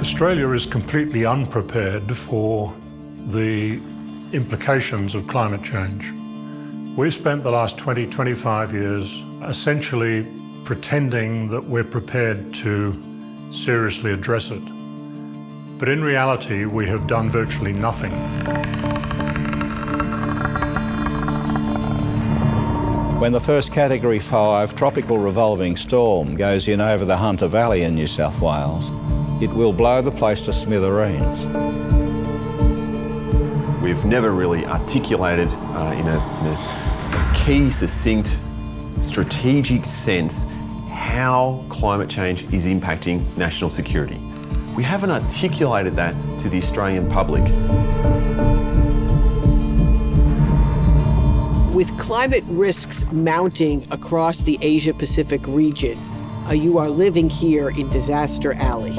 Australia is completely unprepared for the implications of climate change. We've spent the last 20, 25 years essentially pretending that we're prepared to seriously address it. But in reality, we have done virtually nothing. When the first Category 5 tropical revolving storm goes in over the Hunter Valley in New South Wales, it will blow the place to smithereens. We've never really articulated in a key, succinct, strategic sense how climate change is impacting national security. We haven't articulated that to the Australian public. With climate risks mounting across the Asia-Pacific region, you are living here in Disaster Alley.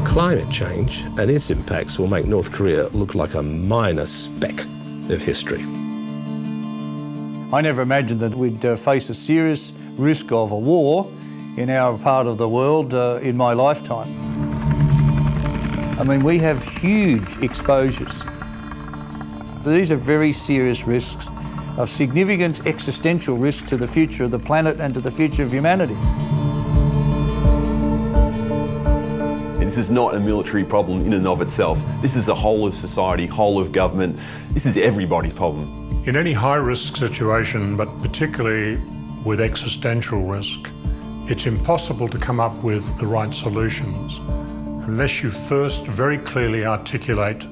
Climate change and its impacts will make North Korea look like a minor speck of history. I never imagined that we'd face a serious risk of a war in our part of the world in my lifetime. I mean, we have huge exposures. These are very serious risks of significant existential risk to the future of the planet and to the future of humanity. This is not a military problem in and of itself. This is the whole of society, whole of government. This is everybody's problem. In any high-risk situation, but particularly with existential risk, it's impossible to come up with the right solutions unless you first very clearly articulate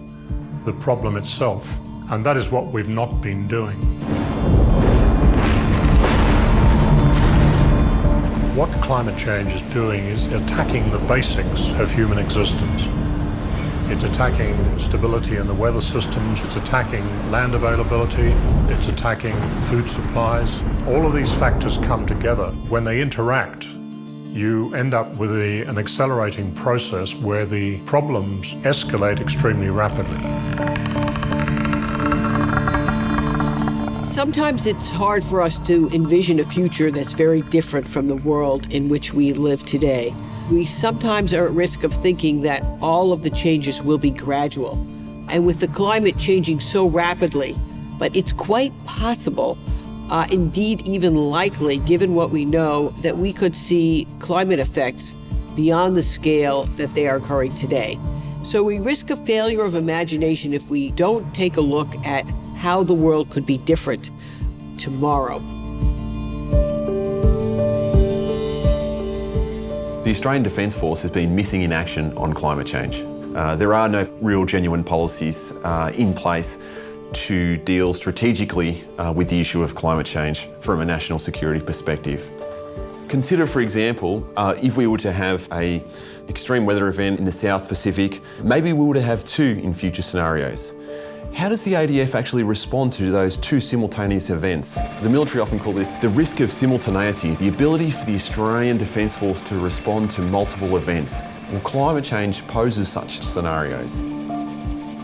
the problem itself. And that is what we've not been doing. What climate change is doing is attacking the basics of human existence. It's attacking stability in the weather systems, it's attacking land availability, it's attacking food supplies. All of these factors come together. When they interact, you end up with an accelerating process where the problems escalate extremely rapidly. Sometimes it's hard for us to envision a future that's very different from the world in which we live today. We sometimes are at risk of thinking that all of the changes will be gradual. And with the climate changing so rapidly, but it's quite possible, indeed even likely, given what we know, that we could see climate effects beyond the scale that they are occurring today. So we risk a failure of imagination if we don't take a look at how the world could be different tomorrow. The Australian Defence Force has been missing in action on climate change. There are no real genuine policies in place to deal strategically with the issue of climate change from a national security perspective. Consider, for example, if we were to have an extreme weather event in the South Pacific, maybe we were to have two in future scenarios. How does the ADF actually respond to those two simultaneous events? The military often call this the risk of simultaneity, the ability for the Australian Defence Force to respond to multiple events. Well, climate change poses such scenarios.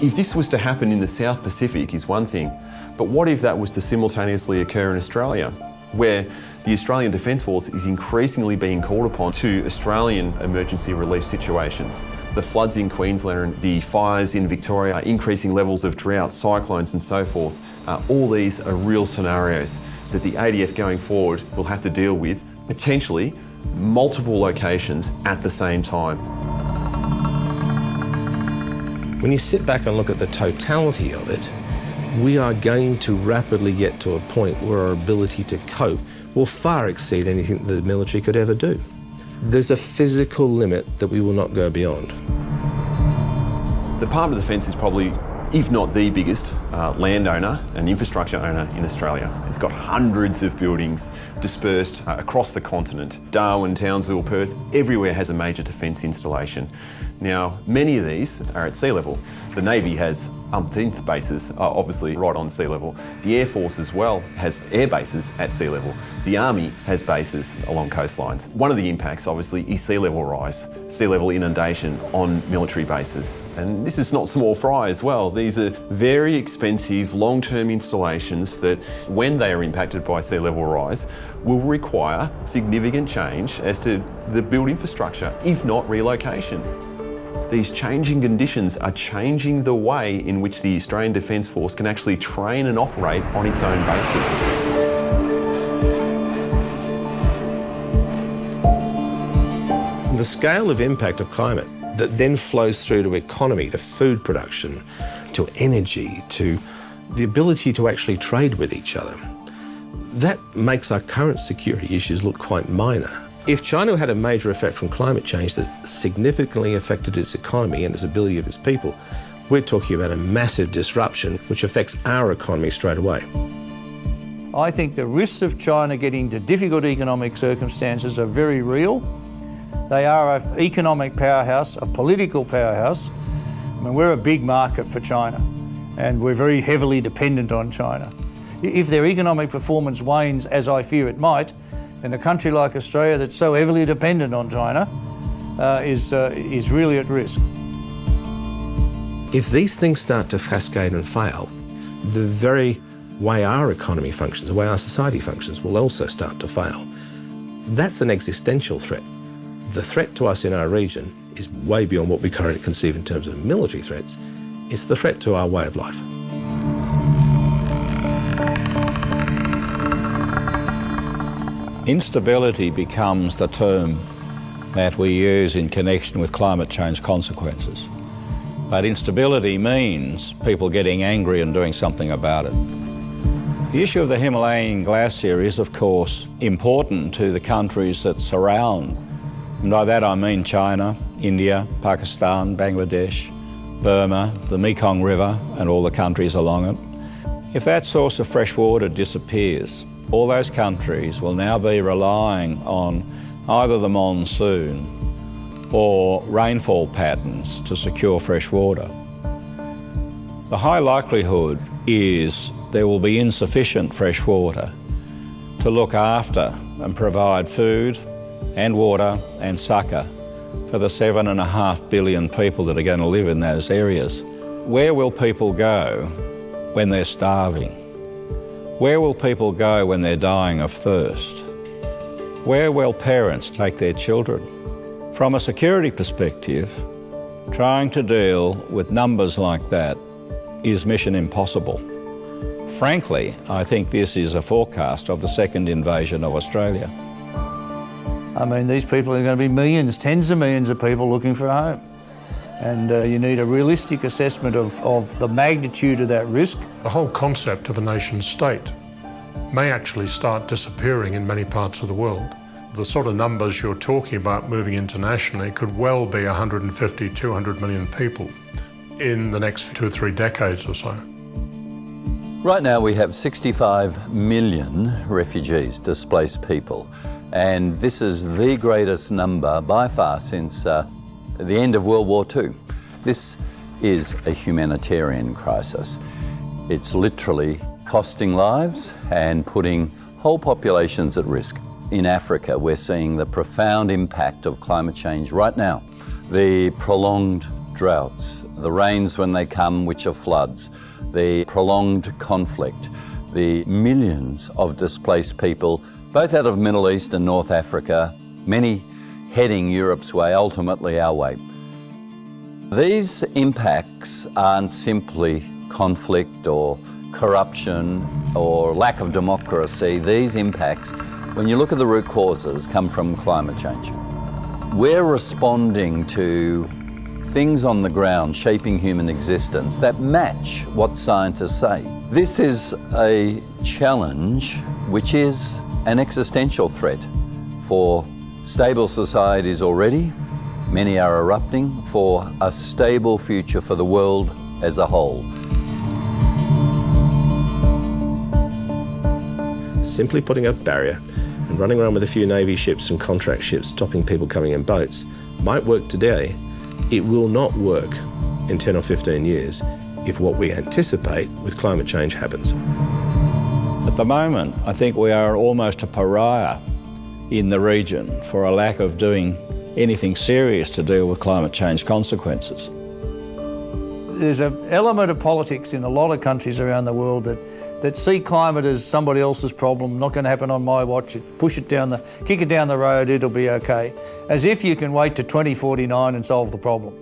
If this was to happen in the South Pacific is one thing, but what if that was to simultaneously occur in Australia, where the Australian Defence Force is increasingly being called upon to Australian emergency relief situations? The floods in Queensland, the fires in Victoria, increasing levels of drought, cyclones and so forth. All these are real scenarios that the ADF going forward will have to deal with, potentially multiple locations at the same time. When you sit back and look at the totality of it, we are going to rapidly get to a point where our ability to cope will far exceed anything that the military could ever do. There's a physical limit that we will not go beyond. The Department of Defence is probably, if not the biggest, landowner and infrastructure owner in Australia. It's got hundreds of buildings dispersed across the continent. Darwin, Townsville, Perth, everywhere has a major defence installation. Now, many of these are at sea level. The Navy has umpteenth bases are obviously right on sea level. The Air Force as well has air bases at sea level. The Army has bases along coastlines. One of the impacts obviously is sea level rise, sea level inundation on military bases. And this is not small fry as well. These are very expensive long-term installations that, when they are impacted by sea level rise, will require significant change as to the built infrastructure, if not relocation. These changing conditions are changing the way in which the Australian Defence Force can actually train and operate on its own basis. The scale of impact of climate that then flows through to economy, to food production, to energy, to the ability to actually trade with each other, that makes our current security issues look quite minor. If China had a major effect from climate change that significantly affected its economy and its ability of its people, we're talking about a massive disruption which affects our economy straight away. I think the risks of China getting into difficult economic circumstances are very real. They are an economic powerhouse, a political powerhouse. I mean, we're a big market for China and we're very heavily dependent on China. If their economic performance wanes, as I fear it might, then a country like Australia that's so heavily dependent on China is really at risk. If these things start to cascade and fail, the very way our economy functions, the way our society functions, will also start to fail. That's an existential threat. The threat to us in our region is way beyond what we currently conceive in terms of military threats. It's the threat to our way of life. Instability becomes the term that we use in connection with climate change consequences. But instability means people getting angry and doing something about it. The issue of the Himalayan glacier is, of course, important to the countries that surround. And by that I mean China, India, Pakistan, Bangladesh, Burma, the Mekong River and all the countries along it. If that source of fresh water disappears, all those countries will now be relying on either the monsoon or rainfall patterns to secure fresh water. The high likelihood is there will be insufficient fresh water to look after and provide food and water and succour for the 7.5 billion people that are going to live in those areas. Where will people go when they're starving? Where will people go when they're dying of thirst? Where will parents take their children? From a security perspective, trying to deal with numbers like that is mission impossible. Frankly, I think this is a forecast of the second invasion of Australia. I mean, these people are going to be millions, tens of millions of people looking for a home. And you need a realistic assessment of the magnitude of that risk. The whole concept of a nation state may actually start disappearing in many parts of the world. The sort of numbers you're talking about moving internationally could well be 150, 200 million people in the next 2 or 3 decades or so. Right now we have 65 million refugees, displaced people, and this is the greatest number by far since the end of World War II. This is a humanitarian crisis. It's literally costing lives and putting whole populations at risk. In Africa, we're seeing the profound impact of climate change right now. The prolonged droughts, the rains when they come, which are floods, the prolonged conflict, the millions of displaced people, both out of Middle East and North Africa, many heading Europe's way, ultimately our way. These impacts aren't simply conflict or corruption or lack of democracy. These impacts, when you look at the root causes, come from climate change. We're responding to things on the ground shaping human existence that match what scientists say. This is a challenge which is an existential threat for stable societies already, many are erupting, for a stable future for the world as a whole. Simply putting up a barrier and running around with a few Navy ships and contract ships stopping people coming in boats might work today. It will not work in 10 or 15 years if what we anticipate with climate change happens. At the moment, I think we are almost a pariah in the region for a lack of doing anything serious to deal with climate change consequences. There's an element of politics in a lot of countries around the world that see climate as somebody else's problem, not going to happen on my watch, kick it down the road, it'll be okay. As if you can wait to 2049 and solve the problem,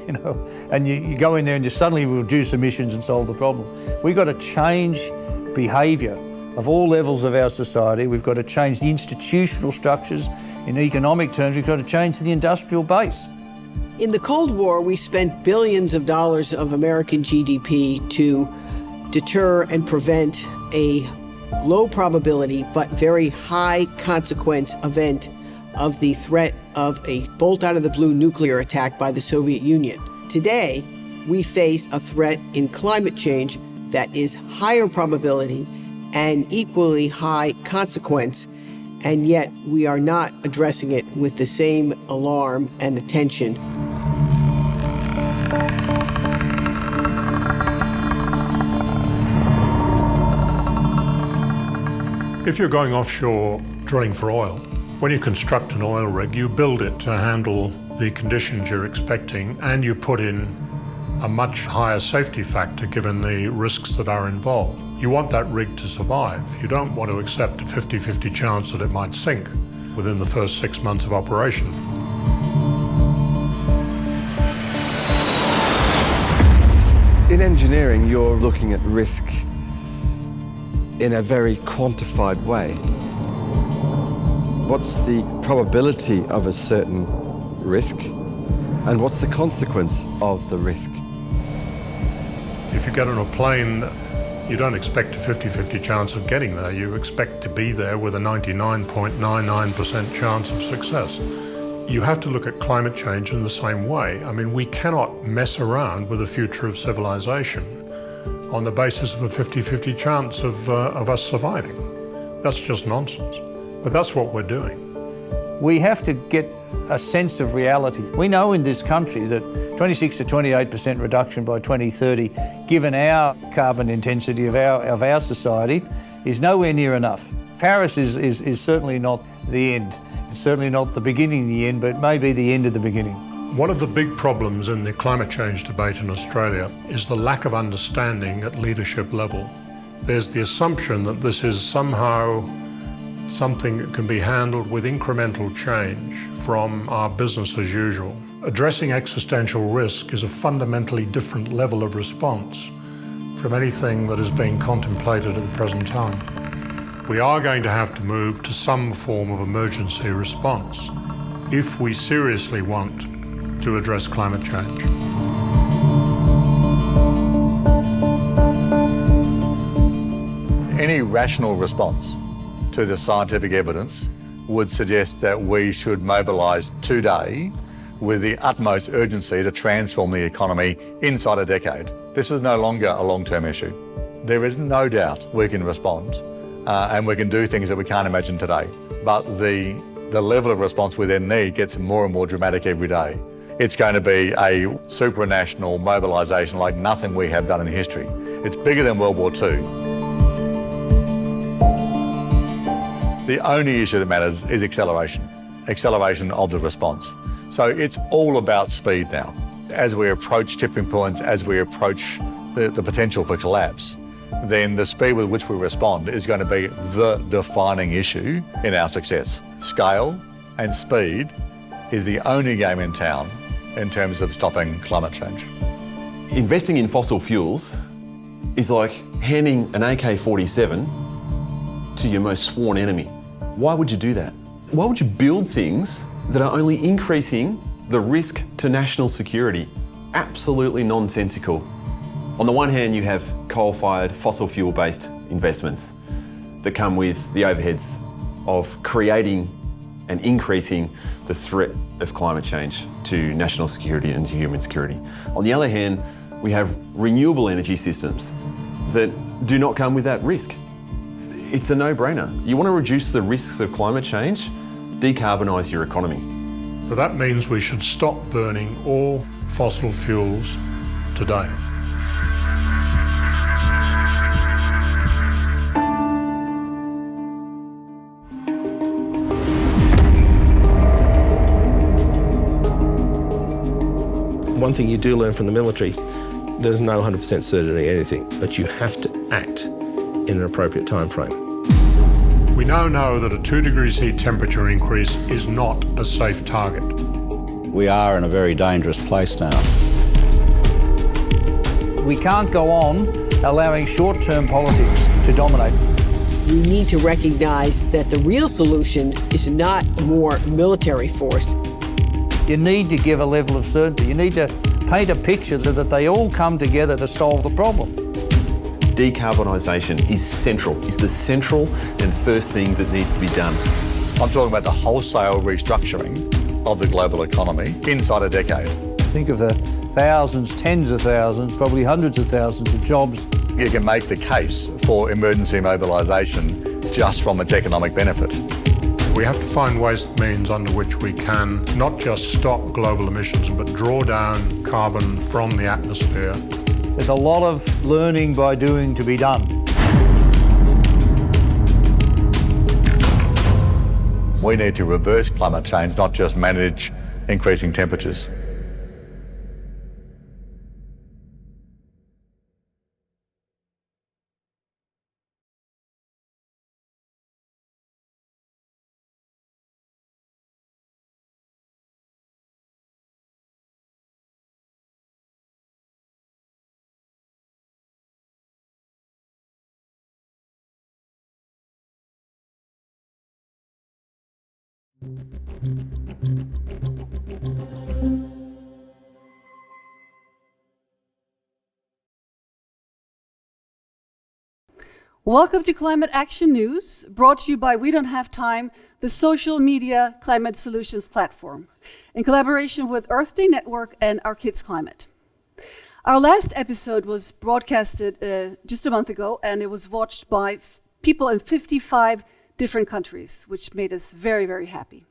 you know, and you go in there and you suddenly reduce emissions and solve the problem. We've got to change behaviour of all levels of our society. We've got to change the institutional structures. In economic terms, we've got to change the industrial base. In the Cold War, we spent billions of dollars of American GDP to deter and prevent a low probability but very high consequence event of the threat of a bolt out of the blue nuclear attack by the Soviet Union. Today, we face a threat in climate change that is higher probability and equally high consequence, and yet we are not addressing it with the same alarm and attention. If you're going offshore drilling for oil, when you construct an oil rig, you build it to handle the conditions you're expecting, and you put in a much higher safety factor given the risks that are involved. You want that rig to survive. You don't want to accept a 50-50 chance that it might sink within the first 6 months of operation. In engineering, you're looking at risk in a very quantified way. What's the probability of a certain risk, and what's the consequence of the risk? If you get on a plane, you don't expect a 50-50 chance of getting there. You expect to be there with a 99.99% chance of success. You have to look at climate change in the same way. I mean, we cannot mess around with the future of civilization on the basis of a 50-50 chance of us surviving. That's just nonsense. But that's what we're doing. We have to get a sense of reality. We know in this country that 26 to 28% reduction by 2030, given our carbon intensity of our society, is nowhere near enough. Paris is certainly not the end. It's certainly not the beginning of the end, but it may be the end of the beginning. One of the big problems in the climate change debate in Australia is the lack of understanding at leadership level. There's the assumption that this is somehow something that can be handled with incremental change from our business as usual. Addressing existential risk is a fundamentally different level of response from anything that is being contemplated at the present time. We are going to have to move to some form of emergency response if we seriously want to address climate change. Any rational response to the scientific evidence would suggest that we should mobilise today with the utmost urgency to transform the economy inside a decade. This is no longer a long-term issue. There is no doubt we can respond and we can do things that we can't imagine today. But the level of response we then need gets more and more dramatic every day. It's going to be a supranational mobilisation like nothing we have done in history. It's bigger than World War II. The only issue that matters is acceleration of the response. So it's all about speed now. As we approach tipping points, as we approach the potential for collapse, then the speed with which we respond is going to be the defining issue in our success. Scale and speed is the only game in town in terms of stopping climate change. Investing in fossil fuels is like handing an AK-47 to your most sworn enemy. Why would you do that? Why would you build things that are only increasing the risk to national security? Absolutely nonsensical. On the one hand, you have coal-fired, fossil fuel-based investments that come with the overheads of creating and increasing the threat of climate change to national security and to human security. On the other hand, we have renewable energy systems that do not come with that risk. It's a no-brainer. You want to reduce the risks of climate change, decarbonise your economy. But that means we should stop burning all fossil fuels today. One thing you do learn from the military, there's no 100% certainty in anything, but you have to act in an appropriate time frame. We now know that a 2 degrees heat temperature increase is not a safe target. We are in a very dangerous place now. We can't go on allowing short-term politics to dominate. We need to recognize that the real solution is not more military force. You need to give a level of certainty. You need to paint a picture so that they all come together to solve the problem. Decarbonisation is central, is the central and first thing that needs to be done. I'm talking about the wholesale restructuring of the global economy inside a decade. Think of the thousands, tens of thousands, probably hundreds of thousands of jobs. You can make the case for emergency mobilisation just from its economic benefit. We have to find ways and means under which we can not just stop global emissions, but draw down carbon from the atmosphere. There's a lot of learning by doing to be done. We need to reverse climate change, not just manage increasing temperatures. Welcome to Climate Action News, brought to you by We Don't Have Time, the social media climate solutions platform, in collaboration with Earth Day Network and Our Kids Climate. Our last episode was broadcasted just a month ago, and it was watched by people in 55 different countries, which made us very, very happy.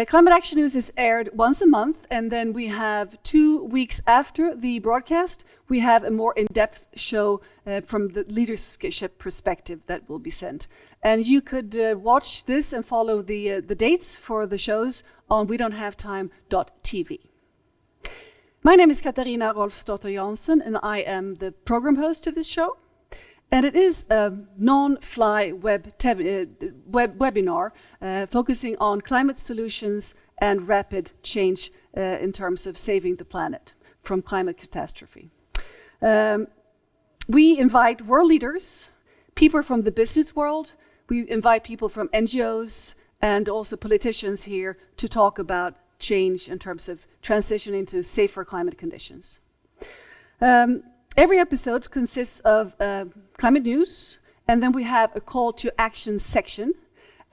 Climate Action News is aired once a month, and then we have 2 weeks after the broadcast, we have a more in-depth show from the leadership perspective that will be sent. And you could watch this and follow the dates for the shows on wedon'thavetime.tv. My name is Katarina Rolfsdotter Jansson, and I am the program host of this show. And it is a non-fly webinar focusing on climate solutions and rapid change in terms of saving the planet from climate catastrophe. We invite world leaders, people from the business world, we invite people from NGOs and also politicians here to talk about change in terms of transitioning to safer climate conditions. Every episode consists of climate news, and then we have a call to action section.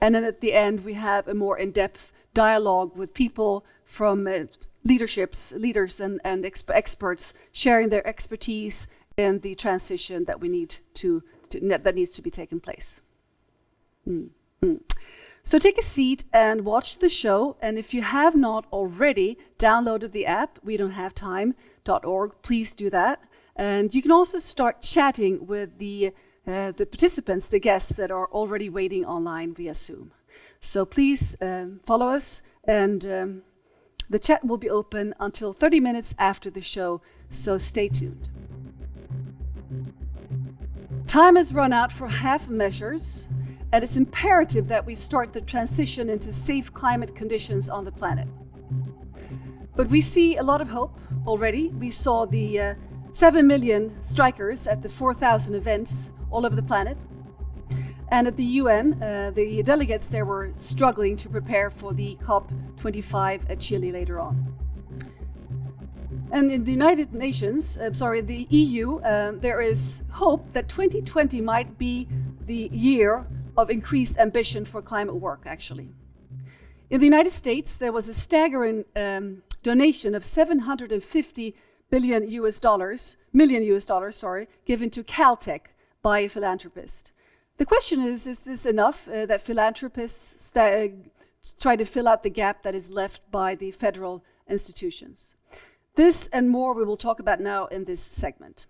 And then at the end, we have a more in-depth dialogue with people from leaders and experts sharing their expertise in the transition that we need that needs to be taken place. So take a seat and watch the show. And if you have not already downloaded the app, wedon'thavetime.org, please do that. And you can also start chatting with the participants, the guests that are already waiting online via Zoom. So please follow us, and the chat will be open until 30 minutes after the show, so stay tuned. Time has run out for half measures, and it's imperative that we start the transition into safe climate conditions on the planet. But we see a lot of hope already. We saw the 7 million strikers at the 4,000 events all over the planet. And at the UN, the delegates there were struggling to prepare for the COP25 at Chile later on. And in the United Nations, the EU, there is hope that 2020 might be the year of increased ambition for climate work, actually. In the United States, there was a staggering donation of $750 million given to Caltech by a philanthropist. The question is this enough that philanthropists try to fill out the gap that is left by the federal institutions? This and more we will talk about now in this segment.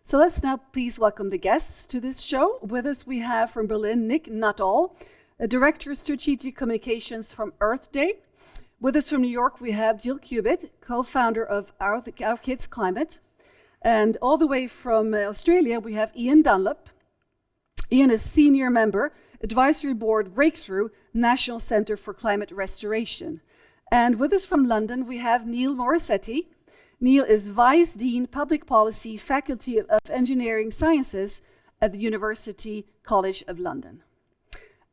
So let's now please welcome the guests to this show. With us we have from Berlin, Nick Nuttall, a Director of Strategic Communications from Earth Day. With us from New York, we have Jill Cubitt, co-founder of Our Kids Climate. And all the way from Australia, we have Ian Dunlop. Ian is senior member, Advisory Board Breakthrough, National Centre for Climate Restoration. And with us from London, we have Neil Morissetti. Neil is Vice Dean, Public Policy, Faculty of Engineering Sciences at the University College of London.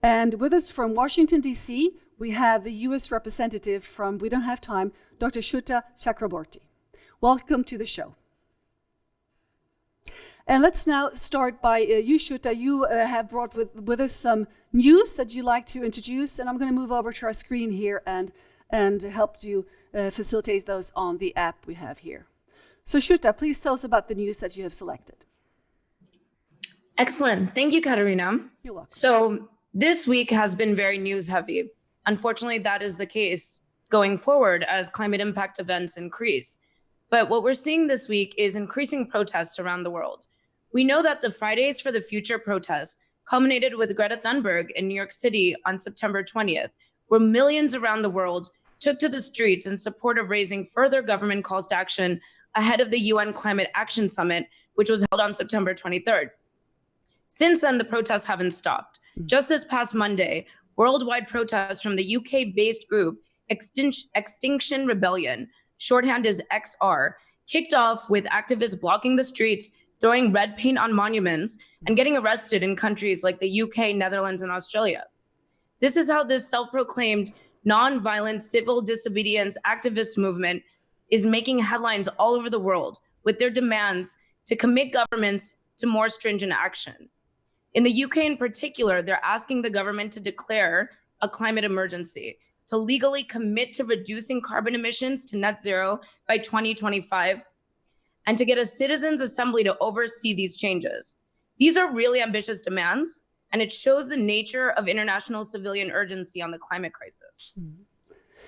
And with us from Washington, D.C., we have the U.S. representative from We Don't Have Time, Dr. Shweta Chakraborty. Welcome to the show. And let's now start by you, Shweta. You have brought with us some news that you'd like to introduce, and I'm going to move over to our screen here and help you facilitate those on the app we have here. So Shweta, please tell us about the news that you have selected. Excellent. Thank you, Katarina. You're welcome. So this week has been very news heavy. Unfortunately, that is the case going forward as climate impact events increase. But what we're seeing this week is increasing protests around the world. We know that the Fridays for the Future protests culminated with Greta Thunberg in New York City on September 20th, where millions around the world took to the streets in support of raising further government calls to action ahead of the UN Climate Action Summit, which was held on September 23rd. Since then, the protests haven't stopped. Just this past Monday, worldwide protests from the UK-based group Extinction Rebellion, shorthand is XR, kicked off with activists blocking the streets, throwing red paint on monuments, and getting arrested in countries like the UK, Netherlands, and Australia. This is how this self-proclaimed non-violent civil disobedience activist movement is making headlines all over the world with their demands to commit governments to more stringent action. In the UK in particular, they're asking the government to declare a climate emergency, to legally commit to reducing carbon emissions to net zero by 2025, and to get a citizens' assembly to oversee these changes. These are really ambitious demands, and it shows the nature of international civilian urgency on the climate crisis.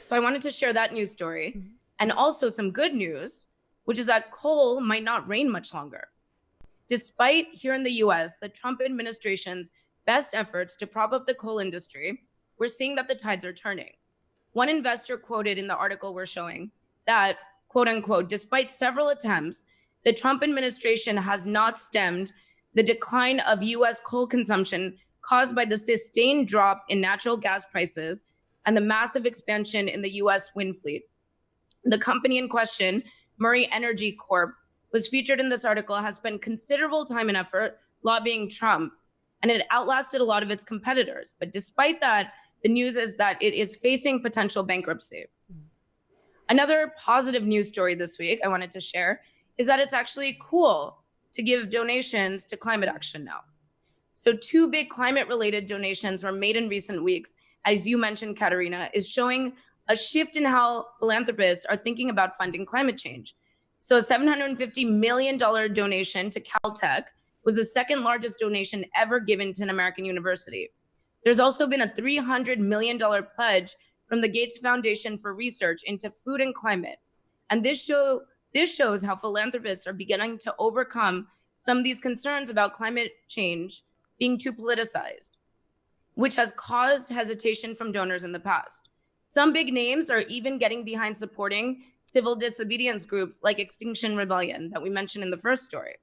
So I wanted to share that news story, and also some good news, which is that coal might not reign much longer. Despite here in the US, the Trump administration's best efforts to prop up the coal industry, we're seeing that the tides are turning. One investor quoted in the article we're showing that, quote unquote, despite several attempts, the Trump administration has not stemmed the decline of US coal consumption caused by the sustained drop in natural gas prices and the massive expansion in the US wind fleet. The company in question, Murray Energy Corp, was featured in this article, has spent considerable time and effort lobbying Trump, and it outlasted a lot of its competitors. But despite that, the news is that it is facing potential bankruptcy. Another positive news story this week I wanted to share is that it's actually cool to give donations to climate action now. So 2 big climate-related donations were made in recent weeks, as you mentioned, Katarina, is showing a shift in how philanthropists are thinking about funding climate change. So a $750 million donation to Caltech was the second largest donation ever given to an American university. There's also been a $300 million pledge from the Gates Foundation for Research into Food and Climate. And this shows how philanthropists are beginning to overcome some of these concerns about climate change being too politicized, which has caused hesitation from donors in the past. Some big names are even getting behind supporting civil disobedience groups like Extinction Rebellion that we mentioned in the first story.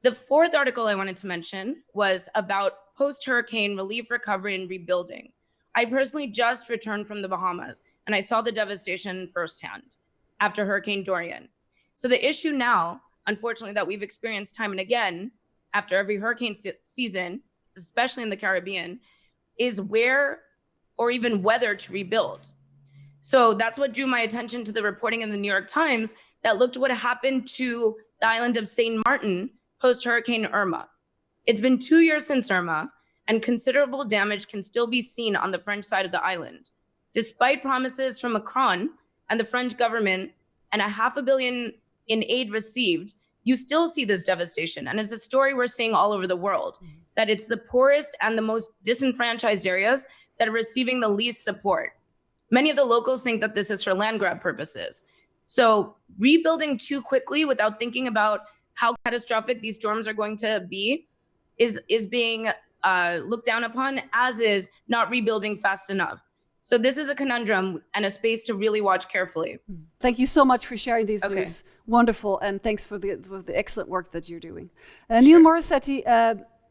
The fourth article I wanted to mention was about post-hurricane relief, recovery, and rebuilding. I personally just returned from the Bahamas, and I saw the devastation firsthand after Hurricane Dorian. So the issue now, unfortunately, that we've experienced time and again after every hurricane season, especially in the Caribbean, is where or even whether to rebuild. So that's what drew my attention to the reporting in the New York Times that looked at what happened to the island of St. Martin post-Hurricane Irma. It's been 2 years since Irma, and considerable damage can still be seen on the French side of the island. Despite promises from Macron and the French government and $500 million in aid received, you still see this devastation. And it's a story we're seeing all over the world, that it's the poorest and the most disenfranchised areas that are receiving the least support. Many of the locals think that this is for land grab purposes. So rebuilding too quickly without thinking about how catastrophic these storms are going to be is being looked down upon, as is not rebuilding fast enough. So this is a conundrum and a space to really watch carefully. Thank you so much for sharing these Okay. news. Wonderful, and thanks for the excellent work that you're doing. Neil Morissetti,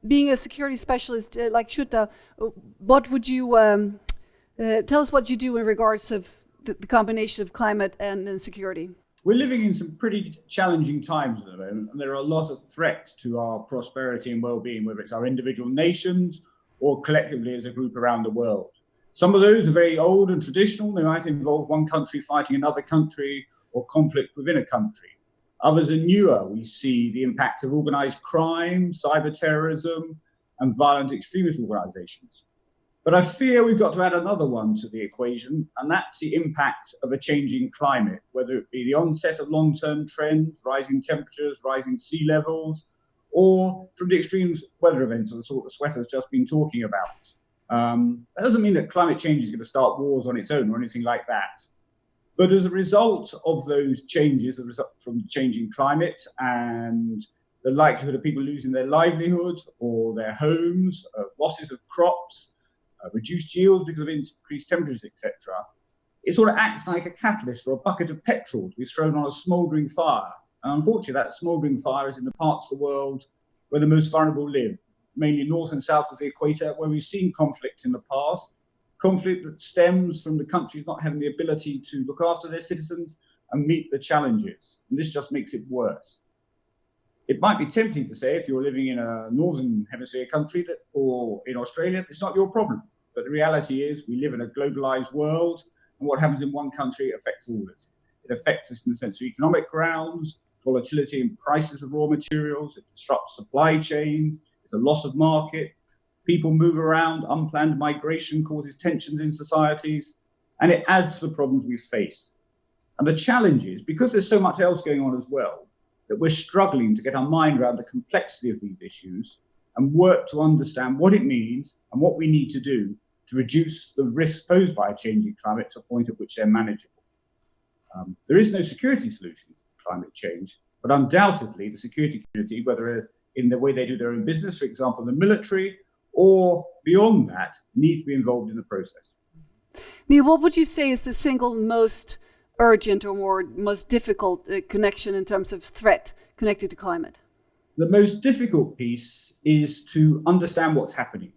being a security specialist like Shutta, what would you tell us what you do in regards of the combination of climate and security? We're living in some pretty challenging times at the moment, and there are a lot of threats to our prosperity and well-being, whether it's our individual nations or collectively as a group around the world. Some of those are very old and traditional. They might involve one country fighting another country or conflict within a country. Others are newer. We see the impact of organized crime, cyber terrorism, and violent extremist organizations. But I fear we've got to add another one to the equation, and that's the impact of a changing climate, whether it be the onset of long-term trends, rising temperatures, rising sea levels, or from the extreme weather events of the sort that Sweater's just been talking about. That doesn't mean that climate change is going to start wars on its own or anything like that. But as a result of those changes, from changing climate and the likelihood of people losing their livelihood or their homes, losses of crops, reduced yields because of increased temperatures, etc., it sort of acts like a catalyst or a bucket of petrol to be thrown on a smouldering fire. And unfortunately, that smouldering fire is in the parts of the world where the most vulnerable live, mainly north and south of the equator, where we've seen conflict in the past, conflict that stems from the countries not having the ability to look after their citizens and meet the challenges. And this just makes it worse. It might be tempting to say, if you're living in a northern hemisphere country or in Australia, it's not your problem. But the reality is we live in a globalized world, and what happens in one country affects all of us. It affects us in the sense of economic grounds, volatility in prices of raw materials, it disrupts supply chains, it's a loss of market, people move around, unplanned migration causes tensions in societies, and it adds to the problems we face. And the challenge is, because there's so much else going on as well, that we're struggling to get our mind around the complexity of these issues and work to understand what it means and what we need to do to reduce the risks posed by a changing climate to a point at which they're manageable. There is no security solution to climate change, but undoubtedly the security community, whether in the way they do their own business, for example, the military, or beyond that, need to be involved in the process. Neil, what would you say is the single most urgent or most difficult connection in terms of threat connected to climate? The most difficult piece is to understand what's happening.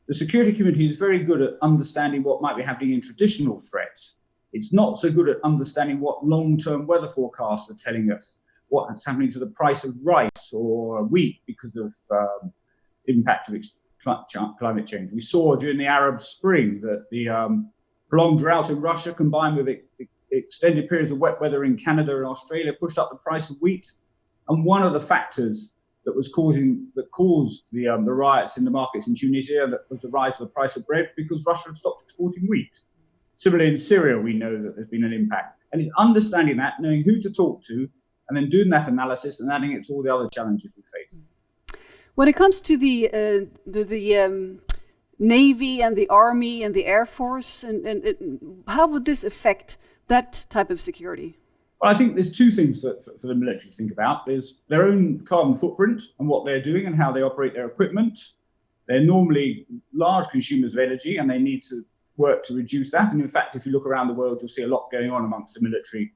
The security community is very good at understanding what might be happening in traditional threats. It's not so good at understanding what long-term weather forecasts are telling us, what's happening to the price of rice or wheat because of impact of climate change. We saw during the Arab Spring that the prolonged drought in Russia combined with extended periods of wet weather in Canada and Australia pushed up the price of wheat. And one of the factors that caused the riots in the markets in Tunisia was the rise of the price of bread because Russia had stopped exporting wheat. Similarly, in Syria, we know that there's been an impact. And it's understanding that, knowing who to talk to, and then doing that analysis and adding it to all the other challenges we face. When it comes to the Navy and the Army and the Air Force, and how would this affect that type of security? Well, I think there's two things for the military to think about. There's their own carbon footprint and what they're doing and how they operate their equipment. They're normally large consumers of energy and they need to work to reduce that. And in fact, if you look around the world, you'll see a lot going on amongst the military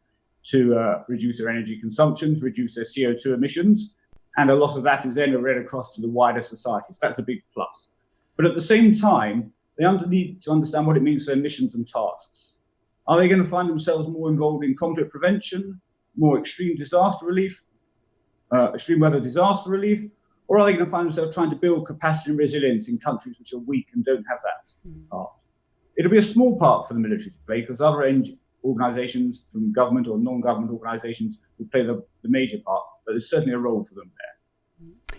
to reduce their energy consumptions, reduce their CO2 emissions. And a lot of that is then read across to the wider society. So that's a big plus. But at the same time, they need to understand what it means for their missions and tasks. Are they going to find themselves more involved in conflict prevention, more extreme disaster relief, extreme weather disaster relief, or are they going to find themselves trying to build capacity and resilience in countries which are weak and don't have that part? It'll be a small part for the military to play because other organisations from government or non-government organisations will play the major part, but there's certainly a role for them there.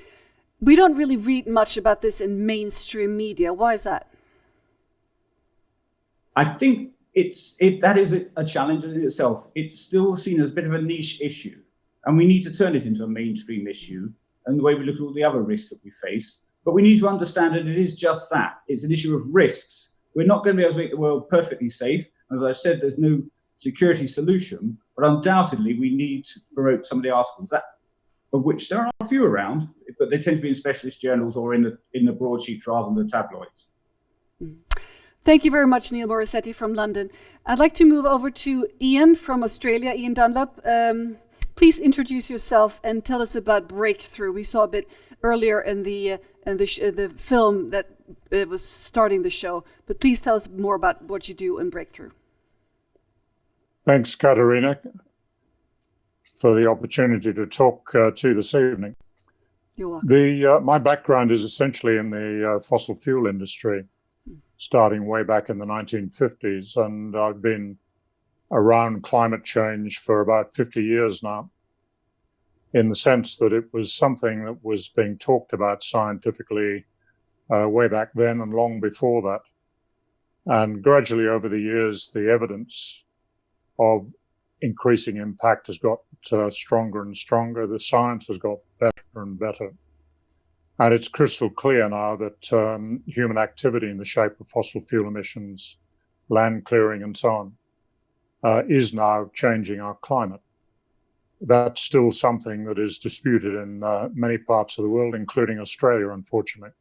We don't really read much about this in mainstream media. Why is that? I think that is a challenge in itself. It's still seen as a bit of a niche issue, and we need to turn it into a mainstream issue and the way we look at all the other risks that we face. But we need to understand that it is just that. It's an issue of risks. We're not going to be able to make the world perfectly safe. As I said, there's no security solution, but undoubtedly we need to promote some of the articles, of which there are a few around, but they tend to be in specialist journals or in the broadsheets rather than the tabloids. Thank you very much, Neil Morissetti from London. I'd like to move over to Ian from Australia, Ian Dunlop. Please introduce yourself and tell us about Breakthrough. We saw a bit earlier in the film that was starting the show, but please tell us more about what you do in Breakthrough. Thanks, Katarina, for the opportunity to talk to you this evening. You're welcome. My background is essentially in the fossil fuel industry, starting way back in the 1950s, and I've been around climate change for about 50 years now, in the sense that it was something that was being talked about scientifically way back then and long before that. And gradually over the years, the evidence of increasing impact has got stronger and stronger. The science has got better and better. And it's crystal clear now that human activity in the shape of fossil fuel emissions, land clearing and so on, is now changing our climate. That's still something that is disputed in many parts of the world, including Australia, unfortunately.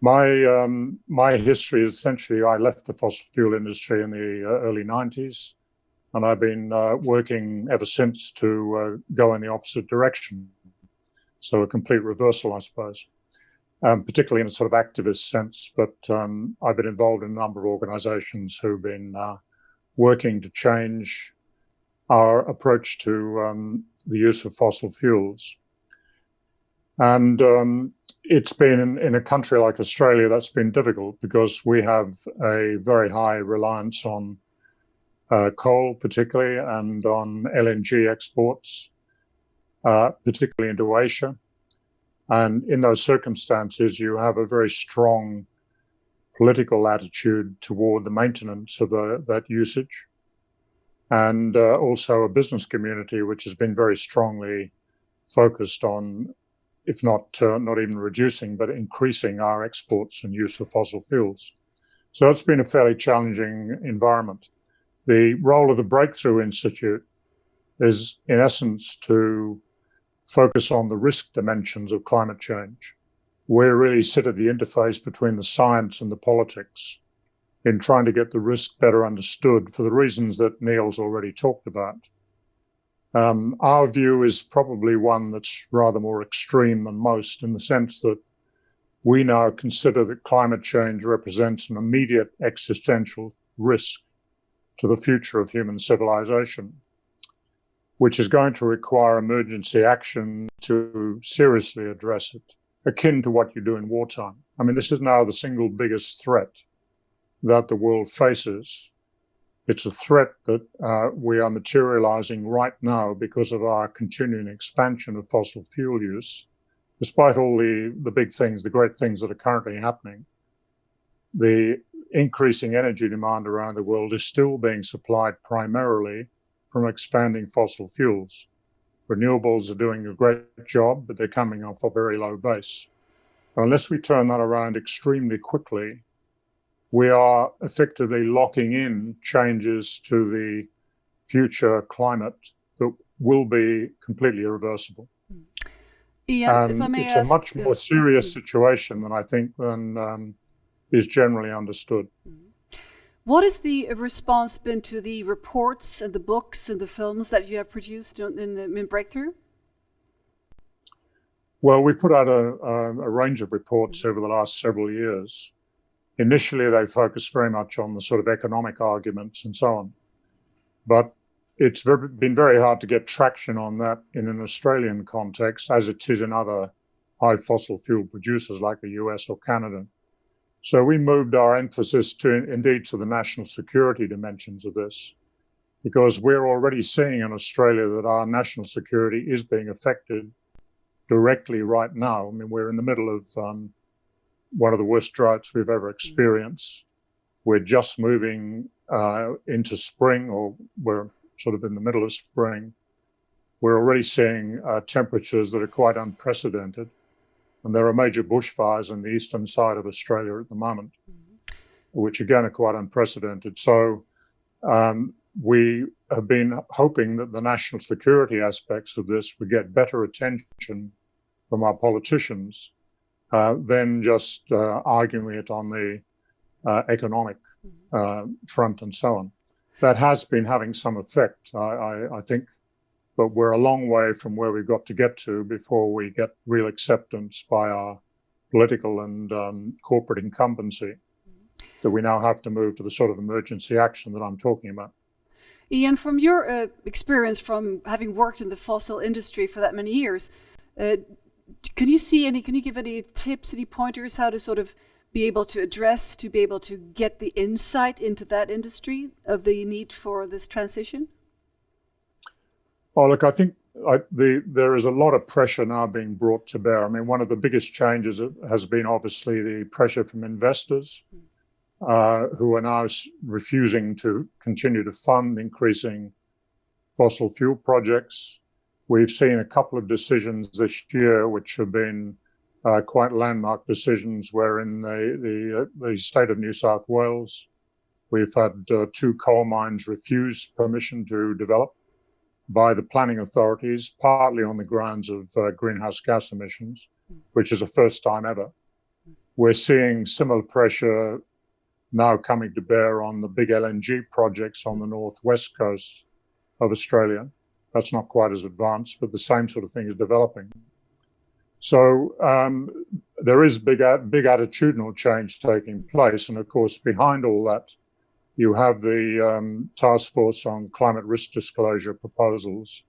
My history is essentially I left the fossil fuel industry in the early 90s, and I've been working ever since to go in the opposite direction. So a complete reversal, I suppose, particularly in a sort of activist sense. But I've been involved in a number of organizations who've been working to change our approach to the use of fossil fuels. And it's been in a country like Australia that's been difficult because we have a very high reliance on coal, particularly, and on LNG exports, particularly into Asia. And in those circumstances, you have a very strong political attitude toward the maintenance of that usage, and also a business community which has been very strongly focused on, if not even reducing, but increasing our exports and use of fossil fuels. So it's been a fairly challenging environment. The role of the Breakthrough Institute is, in essence, to focus on the risk dimensions of climate change. We really sit at the interface between the science and the politics in trying to get the risk better understood for the reasons that Neil's already talked about. Our view is probably one that's rather more extreme than most, in the sense that we now consider that climate change represents an immediate existential risk to the future of human civilization, which is going to require emergency action to seriously address it, akin to what you do in wartime. I mean, this is now the single biggest threat that the world faces. It's a threat that we are materializing right now because of our continuing expansion of fossil fuel use. Despite all the big things, the great things that are currently happening, the increasing energy demand around the world is still being supplied primarily from expanding fossil fuels. Renewables are doing a great job, but they're coming off a very low base. Unless we turn that around extremely quickly, we are effectively locking in changes to the future climate that will be completely irreversible. Ian, if I may it's ask, a much more serious situation than I think than is generally understood. What has the response been to the reports and the books and the films that you have produced in Breakthrough? Well, we put out a range of reports over the last several years. Initially, they focused very much on the sort of economic arguments and so on. But it's been very hard to get traction on that in an Australian context, as it is in other high fossil fuel producers like the US or Canada. So we moved our emphasis to the national security dimensions of this, because we're already seeing in Australia that our national security is being affected directly right now. I mean, we're in the middle of one of the worst droughts we've ever experienced. We're just moving into spring, or we're sort of in the middle of spring. We're already seeing temperatures that are quite unprecedented. And there are major bushfires on the eastern side of Australia at the moment, which again are quite unprecedented. So we have been hoping that the national security aspects of this would get better attention from our politicians than just arguing it on the economic front and so on. That has been having some effect, I think, but we're a long way from where we've got to get to before we get real acceptance by our political and corporate incumbency that we now have to move to the sort of emergency action that I'm talking about. Ian, from your experience from having worked in the fossil industry for that many years, can you give any tips, any pointers how to sort of be able to address, to be able to get the insight into that industry of the need for this transition? Oh, look, I think there is a lot of pressure now being brought to bear. I mean, one of the biggest changes has been obviously the pressure from investors who are now refusing to continue to fund increasing fossil fuel projects. We've seen a couple of decisions this year which have been quite landmark decisions, where in the state of New South Wales, we've had 2 coal mines refuse permission to develop by the planning authorities, partly on the grounds of greenhouse gas emissions, which is the first time ever. We're seeing similar pressure now coming to bear on the big LNG projects on the northwest coast of Australia. That's not quite as advanced, but the same sort of thing is developing. So there is big attitudinal change taking place. And of course, behind all that, you have the Task Force on Climate Risk Disclosure proposals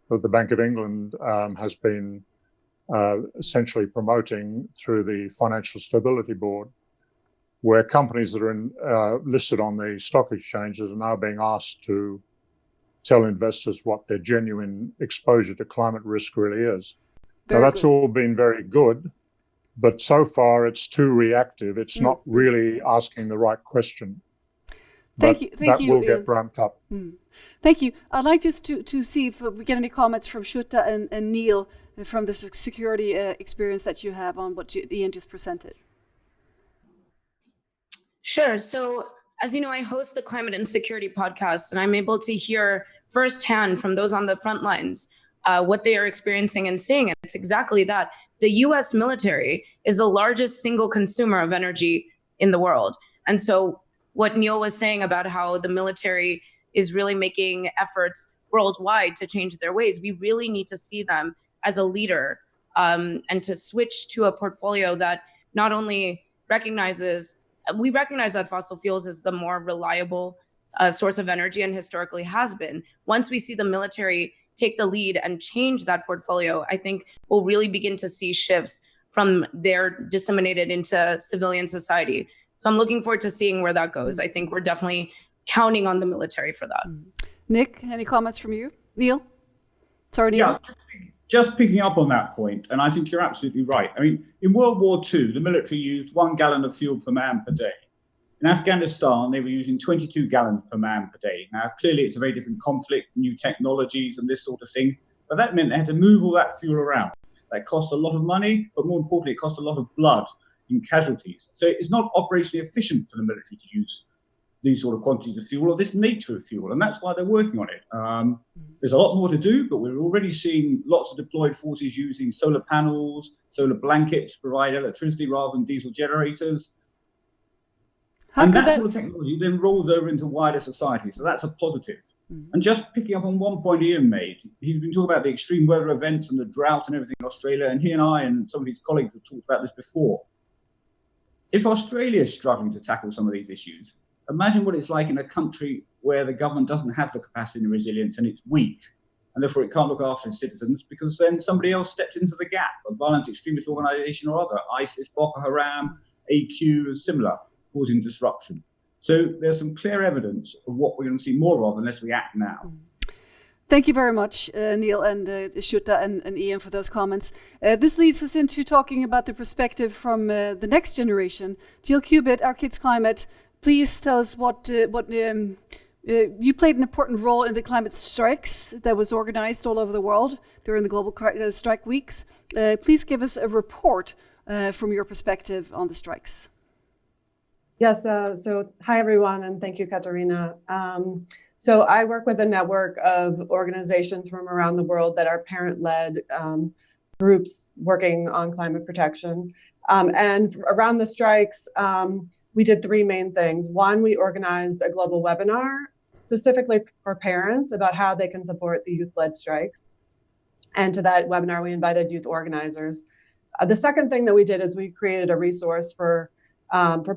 that the Bank of England has been essentially promoting through the Financial Stability Board, where companies that are listed on the stock exchanges are now being asked to tell investors what their genuine exposure to climate risk really is. Now, that's all been very good, but so far it's too reactive. It's not really asking the right question. Thank you, that will Ian. get ramped up. Thank you. I'd like just to see if we get any comments from Shutta and Neil from the security experience that you have on what Ian just presented. Sure. So, as you know, I host the Climate and Security podcast, and I'm able to hear firsthand from those on the front lines what they are experiencing and seeing. And it's exactly that. The US military is the largest single consumer of energy in the world. And so what Neil was saying about how the military is really making efforts worldwide to change their ways, we really need to see them as a leader and to switch to a portfolio that not only we recognize that fossil fuels is the more reliable source of energy and historically has been. Once we see the military take the lead and change that portfolio, I think we'll really begin to see shifts from their disseminated into civilian society. So I'm looking forward to seeing where that goes. I think we're definitely counting on the military for that. Nick, any comments from you? Neil? Sorry, Neil. Yeah, just picking up on that point, and I think you're absolutely right. I mean, in World War II, the military used 1 gallon of fuel per man per day. In Afghanistan, they were using 22 gallons per man per day. Now, clearly, it's a very different conflict, new technologies and this sort of thing. But that meant they had to move all that fuel around. That cost a lot of money, but more importantly, it cost a lot of blood in casualties. So it's not operationally efficient for the military to use these sort of quantities of fuel or this nature of fuel. And that's why they're working on it. There's a lot more to do, but we're already seeing lots of deployed forces using solar panels, solar blankets to provide electricity rather than diesel generators. And that sort of technology then rolls over into wider society. So that's a positive. And just picking up on one point Ian made, he's been talking about the extreme weather events and the drought and everything in Australia. And he and I and some of his colleagues have talked about this before. If Australia is struggling to tackle some of these issues, imagine what it's like in a country where the government doesn't have the capacity and resilience and it's weak. And therefore it can't look after its citizens because then somebody else steps into the gap, a violent extremist organization or other, ISIS, Boko Haram, AQ, and similar, causing disruption. So there's some clear evidence of what we're going to see more of unless we act now. Thank you very much, Neil and Shutta and Ian for those comments. This leads us into talking about the perspective from the next generation. Jill Cubitt, Our Kids Climate, please tell us what you played an important role in the climate strikes that was organized all over the world during the global strike weeks. Please give us a report from your perspective on the strikes. Yes, so hi everyone, and thank you, Katarina. So I work with a network of organizations from around the world that are parent-led groups working on climate protection. And around the strikes, we did three main things. One, we organized a global webinar specifically for parents about how they can support the youth-led strikes. And to that webinar, we invited youth organizers. The second thing that we did is we created a resource for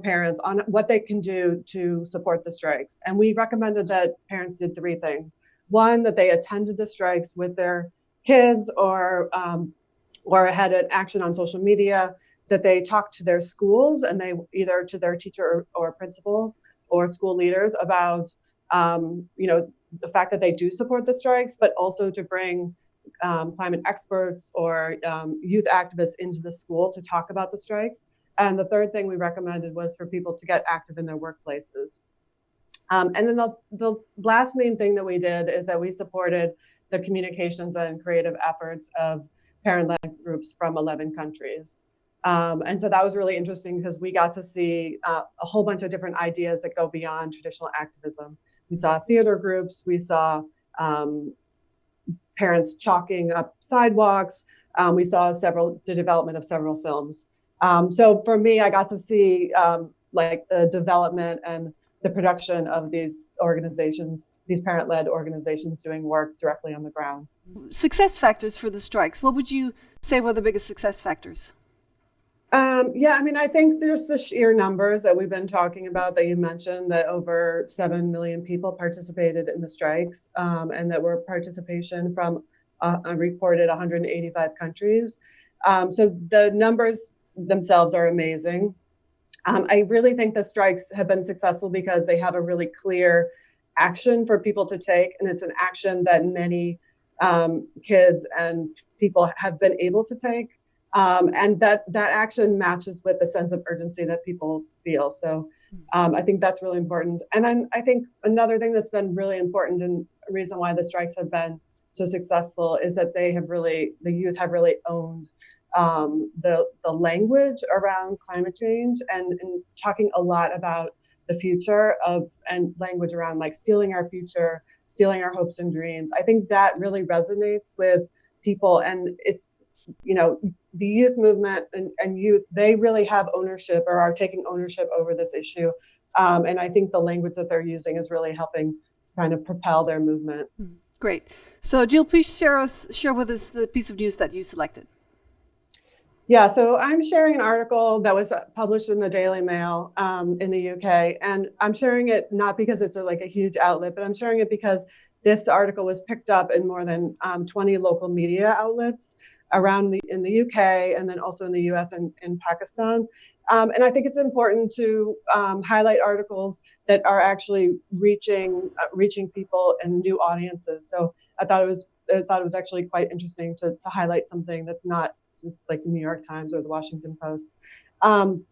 parents on what they can do to support the strikes. And we recommended that parents did three things. One, that they attended the strikes with their kids or had an action on social media, that they talked to their schools and they either to their teacher or principals or school leaders about the fact that they do support the strikes, but also to bring climate experts or youth activists into the school to talk about the strikes. And the third thing we recommended was for people to get active in their workplaces. And then the last main thing that we did is that we supported the communications and creative efforts of parent-led groups from 11 countries. And so that was really interesting because we got to see a whole bunch of different ideas that go beyond traditional activism. We saw theater groups, we saw parents chalking up sidewalks, we saw the development of several films. So for me, I got to see like the development and the production of these organizations, these parent-led organizations doing work directly on the ground. Success factors for the strikes. What would you say were the biggest success factors? I think there's the sheer numbers that we've been talking about that you mentioned, that over 7 million people participated in the strikes, and that were participation from a reported 185 countries. So the numbers themselves are amazing. I really think the strikes have been successful because they have a really clear action for people to take, and it's an action that many kids and people have been able to take. And that action matches with the sense of urgency that people feel. So I think that's really important. And then I think another thing that's been really important and a reason why the strikes have been so successful is that the youth have really owned the language around climate change and talking a lot about the future and language around like stealing our future, stealing our hopes and dreams. I think that really resonates with people, and it's, the youth movement and youth, they really have ownership or are taking ownership over this issue. And I think the language that they're using is really helping kind of propel their movement. Great. So Jill, please share with us the piece of news that you selected. Yeah, so I'm sharing an article that was published in the Daily Mail in the UK. And I'm sharing it not because it's a huge outlet, but I'm sharing it because this article was picked up in more than 20 local media outlets in the UK and then also in the US and in Pakistan. And I think it's important to highlight articles that are actually reaching people and new audiences. So I thought it was actually quite interesting to highlight something that's not just like the New York Times or the Washington Post. And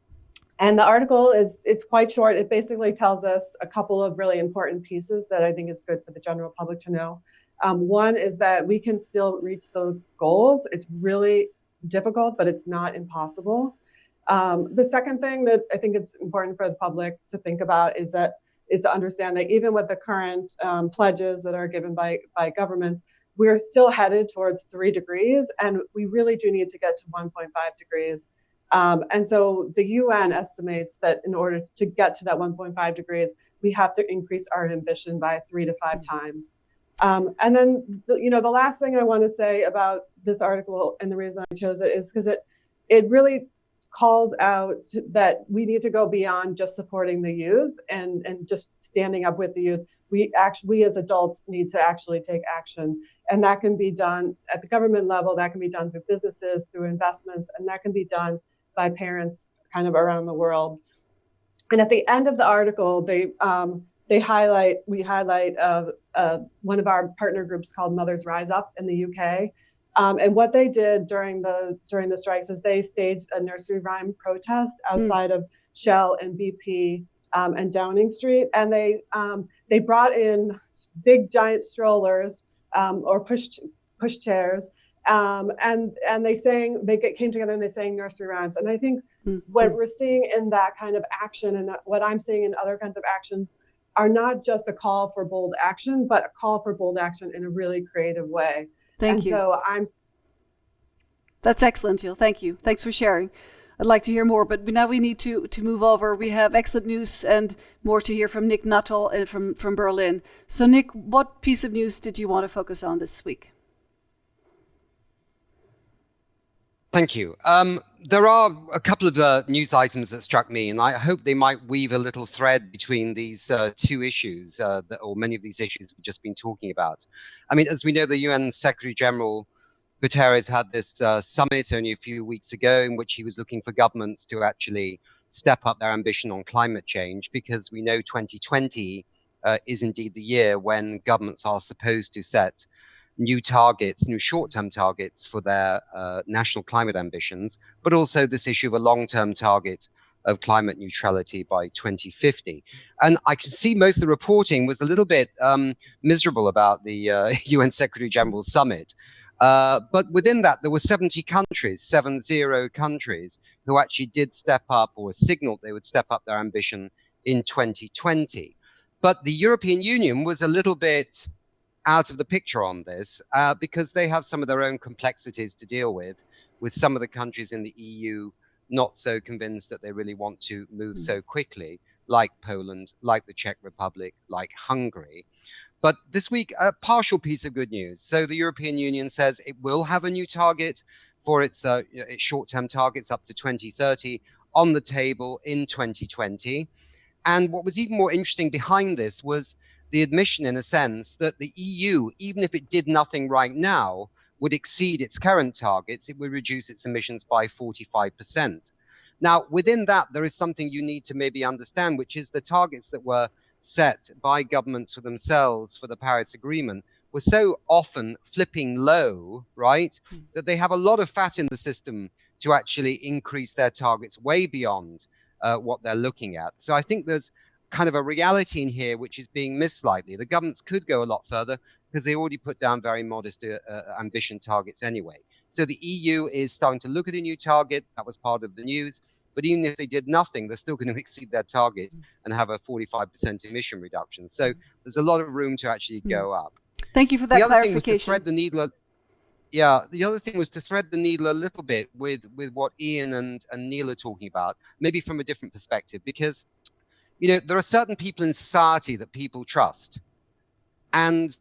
the article it's quite short. It basically tells us a couple of really important pieces that I think is good for the general public to know. One is that we can still reach the goals. It's really difficult, but it's not impossible. The second thing that I think it's important for the public to think about is to understand that even with the current pledges that are given by governments, we're still headed towards 3 degrees, and we really do need to get to 1.5 degrees. And so the UN estimates that in order to get to that 1.5 degrees, we have to increase our ambition by 3 to 5 times. And then, the last thing I want to say about this article and the reason I chose it is because it really calls out that we need to go beyond just supporting the youth and just standing up with the youth. We as adults need to actually take action, and that can be done at the government level. That can be done through businesses, through investments, and that can be done by parents kind of around the world. And at the end of the article, we highlight one of our partner groups called Mothers Rise Up in the UK. And what they did during the strikes is they staged a nursery rhyme protest outside of Shell and BP and Downing Street. And they brought in big giant strollers or push chairs. And they came together and they sang nursery rhymes. And I think what we're seeing in that kind of action and what I'm seeing in other kinds of actions are not just a call for bold action, but a call for bold action in a really creative way. Thank you. So That's excellent, Jill. Thank you. Thanks for sharing. I'd like to hear more, but now we need to move over. We have excellent news and more to hear from Nick Nuttall from Berlin. So Nick, what piece of news did you want to focus on this week? Thank you. There are a couple of news items that struck me, and I hope they might weave a little thread between these two issues, or many of these issues we've just been talking about. I mean, as we know, the UN Secretary General Guterres had this summit only a few weeks ago in which he was looking for governments to actually step up their ambition on climate change, because we know 2020 is indeed the year when governments are supposed to set new targets, new short-term targets for their national climate ambitions, but also this issue of a long-term target of climate neutrality by 2050. And I can see most of the reporting was a little bit miserable about the UN Secretary General's summit. But within that, there were 70 countries, 70 countries, who actually did step up or signaled they would step up their ambition in 2020. But the European Union was a little bit out of the picture on this because they have some of their own complexities to deal with some of the countries in the EU not so convinced that they really want to move so quickly, like Poland, like the Czech Republic, like Hungary. But this week, a partial piece of good news. So the European Union says it will have a new target for its short-term targets up to 2030 on the table in 2020. And what was even more interesting behind this was the admission, in a sense, that the EU, even if it did nothing right now, would exceed its current targets. It would reduce its emissions by 45%. Now, within that, there is something you need to maybe understand, which is the targets that were set by governments for themselves for the Paris Agreement were so often flipping low, right, that they have a lot of fat in the system to actually increase their targets way beyond what they're looking at. So I think there's kind of a reality in here which is being missed slightly. The governments could go a lot further because they already put down very modest ambition targets anyway. So the EU is starting to look at a new target. That was part of the news. But even if they did nothing, they're still going to exceed their target and have a 45% emission reduction. So there's a lot of room to actually go up. Thank you for that clarification. The other thing was to thread the needle. Yeah, the other thing was to thread the needle a little bit with what Ian and Neil are talking about, maybe from a different perspective, because you know, there are certain people in society that people trust. And,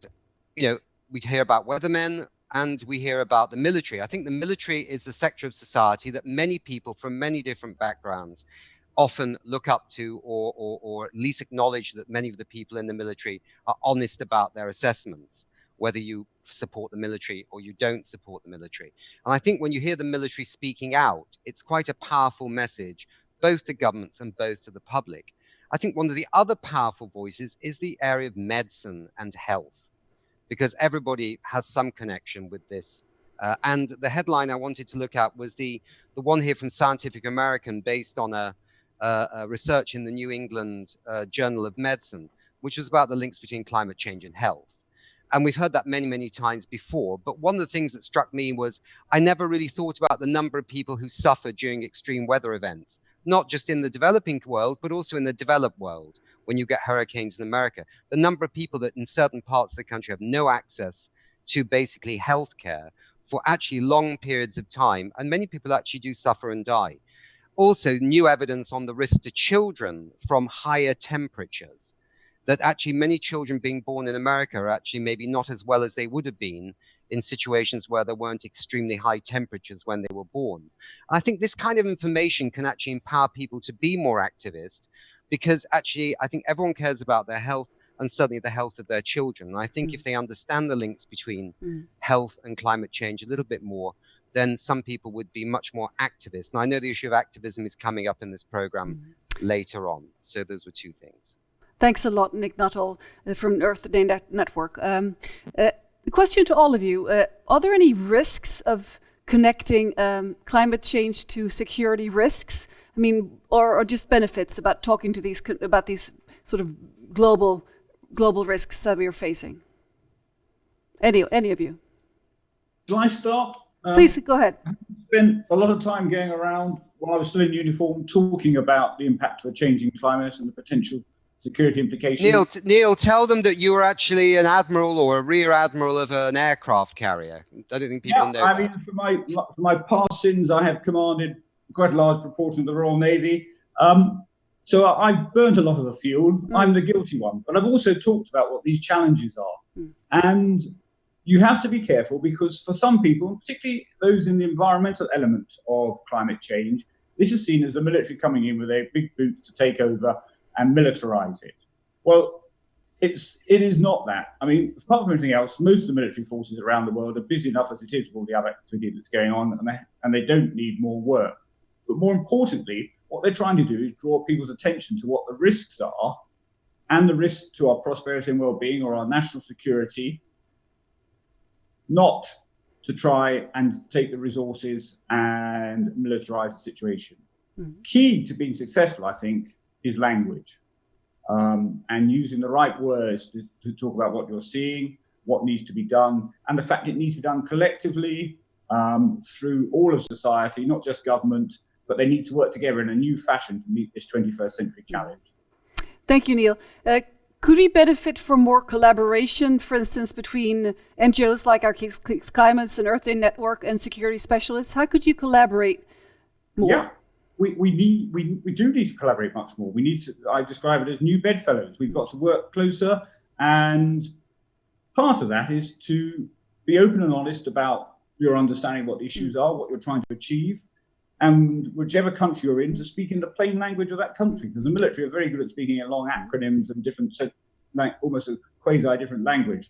you know, we hear about weathermen and we hear about the military. I think the military is a sector of society that many people from many different backgrounds often look up to or at least acknowledge that many of the people in the military are honest about their assessments, whether you support the military or you don't support the military. And I think when you hear the military speaking out, it's quite a powerful message, both to governments and both to the public. I think one of the other powerful voices is the area of medicine and health, because everybody has some connection with this. And the headline I wanted to look at was the one here from Scientific American, based on a research in the New England Journal of Medicine, which was about the links between climate change and health. And we've heard that many, many times before. But one of the things that struck me was I never really thought about the number of people who suffer during extreme weather events, not just in the developing world, but also in the developed world. When you get hurricanes in America, the number of people that in certain parts of the country have no access to basically healthcare for actually long periods of time. And many people actually do suffer and die. Also, new evidence on the risk to children from higher temperatures, that actually many children being born in America are actually maybe not as well as they would have been in situations where there weren't extremely high temperatures when they were born. I think this kind of information can actually empower people to be more activist, because actually I think everyone cares about their health and certainly the health of their children. And I think if they understand the links between health and climate change a little bit more, then some people would be much more activist. And I know the issue of activism is coming up in this program later on. So those were two things. Thanks a lot, Nick Nuttall from Earth Day Network. The question to all of you, are there any risks of connecting climate change to security risks? I mean, or just benefits about talking to these sort of global risks that we are facing? Any of you? Shall I start? Please, go ahead. I spent a lot of time going around while I was still in uniform talking about the impact of a changing climate and the potential security implications. Neil, tell them that you were actually an admiral or a rear admiral of an aircraft carrier. I don't think people know that. I mean, for my past sins, I have commanded quite a large proportion of the Royal Navy. So I've burnt a lot of the fuel. I'm the guilty one. But I've also talked about what these challenges are. And you have to be careful, because for some people, particularly those in the environmental element of climate change, this is seen as the military coming in with their big boots to take over and militarize it. Well, it is not that. I mean, apart from anything else, most of the military forces around the world are busy enough as it is with all the other activity that's going on, and they don't need more work. But more importantly, what they're trying to do is draw people's attention to what the risks are, and the risks to our prosperity and well-being or our national security, not to try and take the resources and militarize the situation. Key to being successful, I think, is language. And using the right words to talk about what you're seeing, what needs to be done, and the fact it needs to be done collectively through all of society, not just government, but they need to work together in a new fashion to meet this 21st century challenge. Thank you, Neil. Could we benefit from more collaboration, for instance, between NGOs like our Climate and Earth Day Network and security specialists? How could you collaborate more? Yeah, we do need to collaborate much more. We need to, I describe it as new bedfellows. We've got to work closer, and part of that is to be open and honest about your understanding of what the issues are, what you're trying to achieve, and whichever country you're in, to speak in the plain language of that country, because the military are very good at speaking in long acronyms and different, like almost a quasi-different language.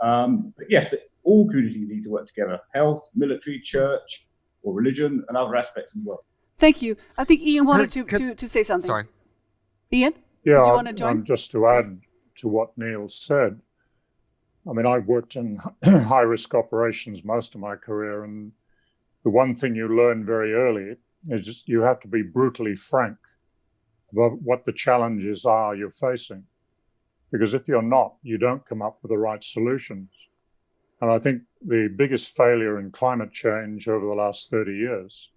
But yes, all communities need to work together: health, military, church, or religion, and other aspects as well. Thank you. I think Ian wanted to say something. Sorry. Ian? Yeah, did you want to join? Just to add to what Neil said, I mean, I've worked in high-risk operations most of my career, and the one thing you learn very early is just you have to be brutally frank about what the challenges are you're facing. Because if you're not, you don't come up with the right solutions. And I think the biggest failure in climate change over the last 30 years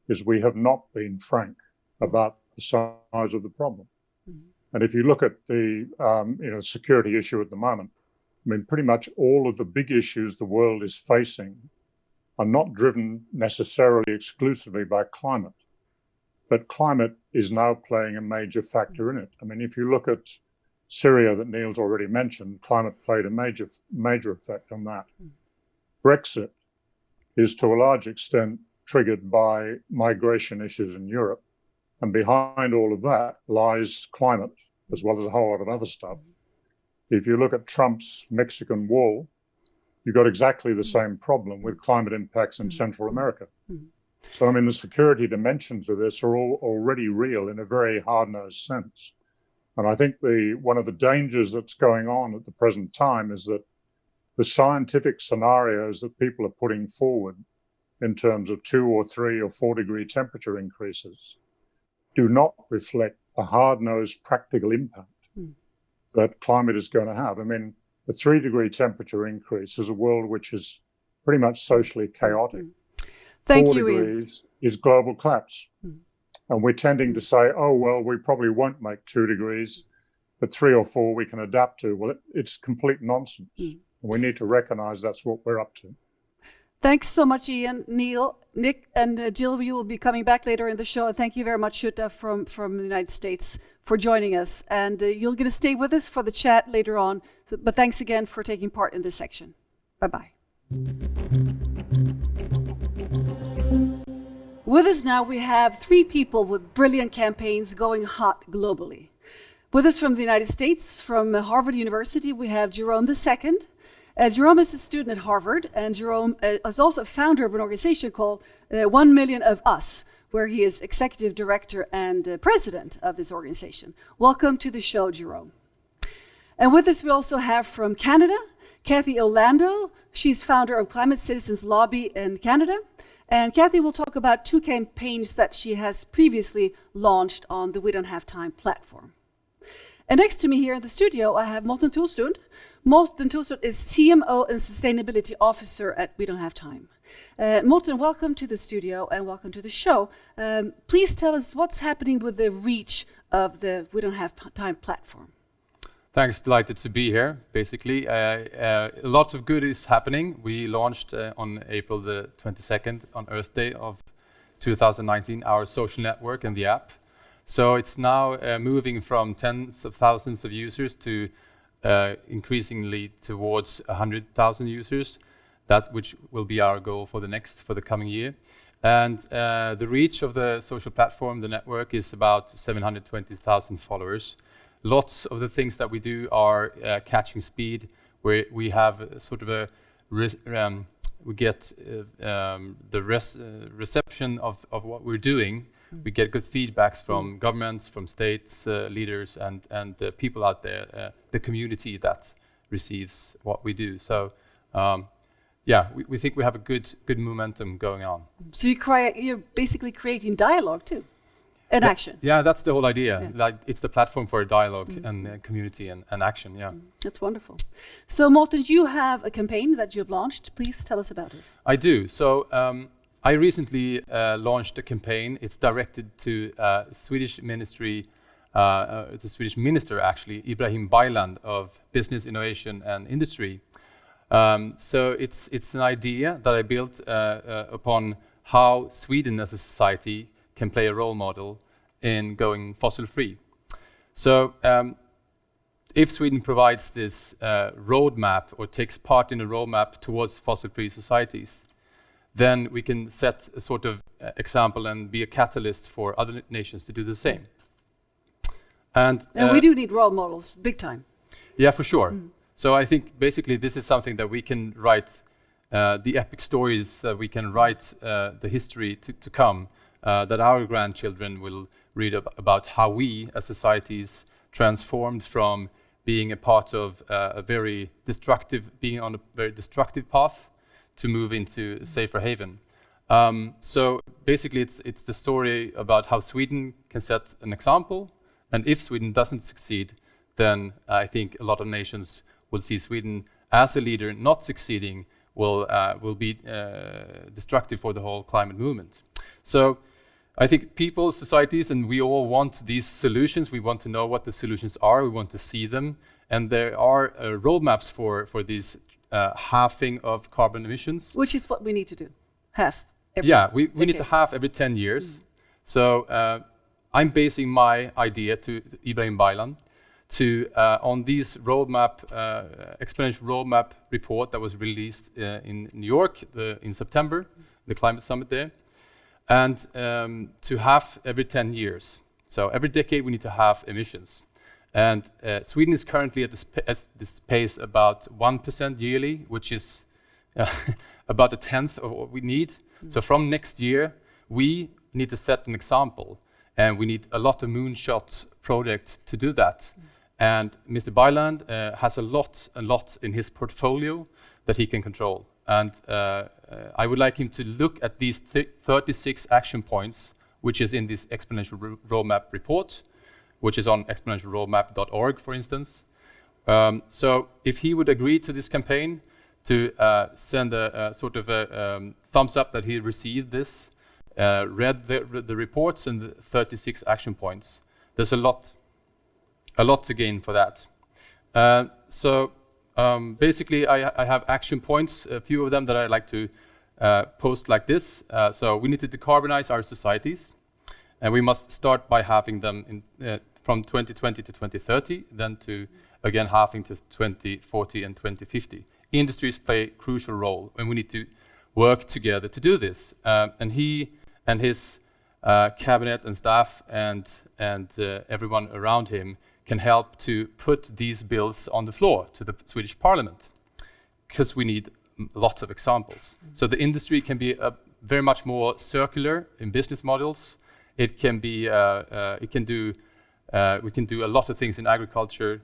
is we have not been frank about the size of the problem. And if you look at the security issue at the moment, I mean, pretty much all of the big issues the world is facing are not driven necessarily exclusively by climate, but climate is now playing a major factor in it. I mean, if you look at Syria that Neil's already mentioned, climate played a major effect on that. Brexit is to a large extent triggered by migration issues in Europe. And behind all of that lies climate, as well as a whole lot of other stuff. If you look at Trump's Mexican wall, you've got exactly the same problem with climate impacts in Central America. So, I mean, the security dimensions of this are all already real in a very hard-nosed sense. And I think one of the dangers that's going on at the present time is that the scientific scenarios that people are putting forward in terms of 2 or 3 or 4 degree temperature increases do not reflect a hard-nosed practical impact that climate is going to have. I mean, the 3 degree temperature increase is a world which is pretty much socially chaotic. 4 degrees is global collapse. And we're tending to say, oh, well, we probably won't make 2 degrees, but 3 or 4 we can adapt to. Well, it's complete nonsense. And we need to recognize that's what we're up to. Thanks so much, Ian, Neil, Nick, and Jill. You will be coming back later in the show. And thank you very much, Jutta, from the United States, for joining us. And you're going to stay with us for the chat later on. But thanks again for taking part in this section. Bye-bye. With us now, we have 3 people with brilliant campaigns going hot globally. With us from the United States, from Harvard University, we have Jerome II. Jerome is a student at Harvard, and Jerome is also a founder of an organization called 1 Million of Us, where he is executive director and president of this organization. Welcome to the show, Jerome. And with us, we also have from Canada, Kathy Orlando. She's founder of Climate Citizens Lobby in Canada. And Kathy will talk about 2 campaigns that she has previously launched on the We Don't Have Time platform. And next to me here in the studio, I have Morten Tulstund. Morten Tulstund is CMO and Sustainability Officer at We Don't Have Time. Morten, welcome to the studio and welcome to the show. Please tell us what's happening with the reach of the We Don't Have Time platform. Thanks, delighted to be here. Basically, lots of good is happening. We launched on April the 22nd on Earth Day of 2019, our social network and the app. So it's now moving from tens of thousands of users to increasingly towards 100,000 users, which will be our goal for the coming year. And the reach of the social platform, the network, is about 720,000 followers. Lots of the things that we do are catching speed, where we have sort of a we get the reception of what we're doing. We get good feedbacks from governments, from states, leaders, and the people out there, the community that receives what we do. So, yeah, we think we have a good momentum going on. So you're basically creating dialogue too, and action. Yeah, that's the whole idea. Yeah. Like, it's the platform for dialogue and community and action. Yeah, that's wonderful. So, Morten, you have a campaign that you've launched. Please tell us about it. I do. So. I recently launched a campaign. It's directed to Swedish ministry, the Swedish minister actually, Ibrahim Baylan of Business, Innovation and Industry. So it's an idea that I built upon how Sweden as a society can play a role model in going fossil free. So if Sweden provides this roadmap or takes part in a roadmap towards fossil free societies, then we can set a sort of example and be a catalyst for other nations to do the same. And we do need role models, big time. Yeah, for sure. So I think basically this is something that we can write, the epic stories that we can write, the history to come, that our grandchildren will read about how we as societies transformed from being a part of being on a very destructive path to move into a safer haven. So basically it's the story about how Sweden can set an example, and if Sweden doesn't succeed, then I think a lot of nations will see Sweden as a leader not succeeding will be destructive for the whole climate movement. So I think people, societies, and we all want these solutions. We want to know what the solutions are, we want to see them, and there are roadmaps for these halving of carbon emissions. Which is what we need to do, half every we need to halve every 10 years. So I'm basing my idea to Ibrahim Baylan on this roadmap, exponential roadmap report that was released in New York in September, the climate summit there, and to halve every 10 years. So every decade we need to halve emissions. And Sweden is currently at this pace about 1% yearly, which is about a tenth of what we need. So from next year, we need to set an example, and we need a lot of moonshot projects to do that. And Mr. Baylan has a lot in his portfolio that he can control. And I would like him to look at these 36 action points, which is in this exponential roadmap report, which is on exponentialroadmap.org, for instance. So if he would agree to this campaign, to send a sort of a thumbs up that he received this, read the reports and the 36 action points, there's a lot to gain for that. So basically I have action points, a few of them that I like to post like this. So we need to decarbonize our societies, and we must start by halving them from 2020 to 2030, then to again halving to 2040 and 2050. Industries play a crucial role, and we need to work together to do this. And he and his cabinet and staff and everyone around him can help to put these bills on the floor to the Swedish Parliament, because we need lots of examples. So the industry can be very much more circular in business models. It can be, we can do a lot of things in agriculture,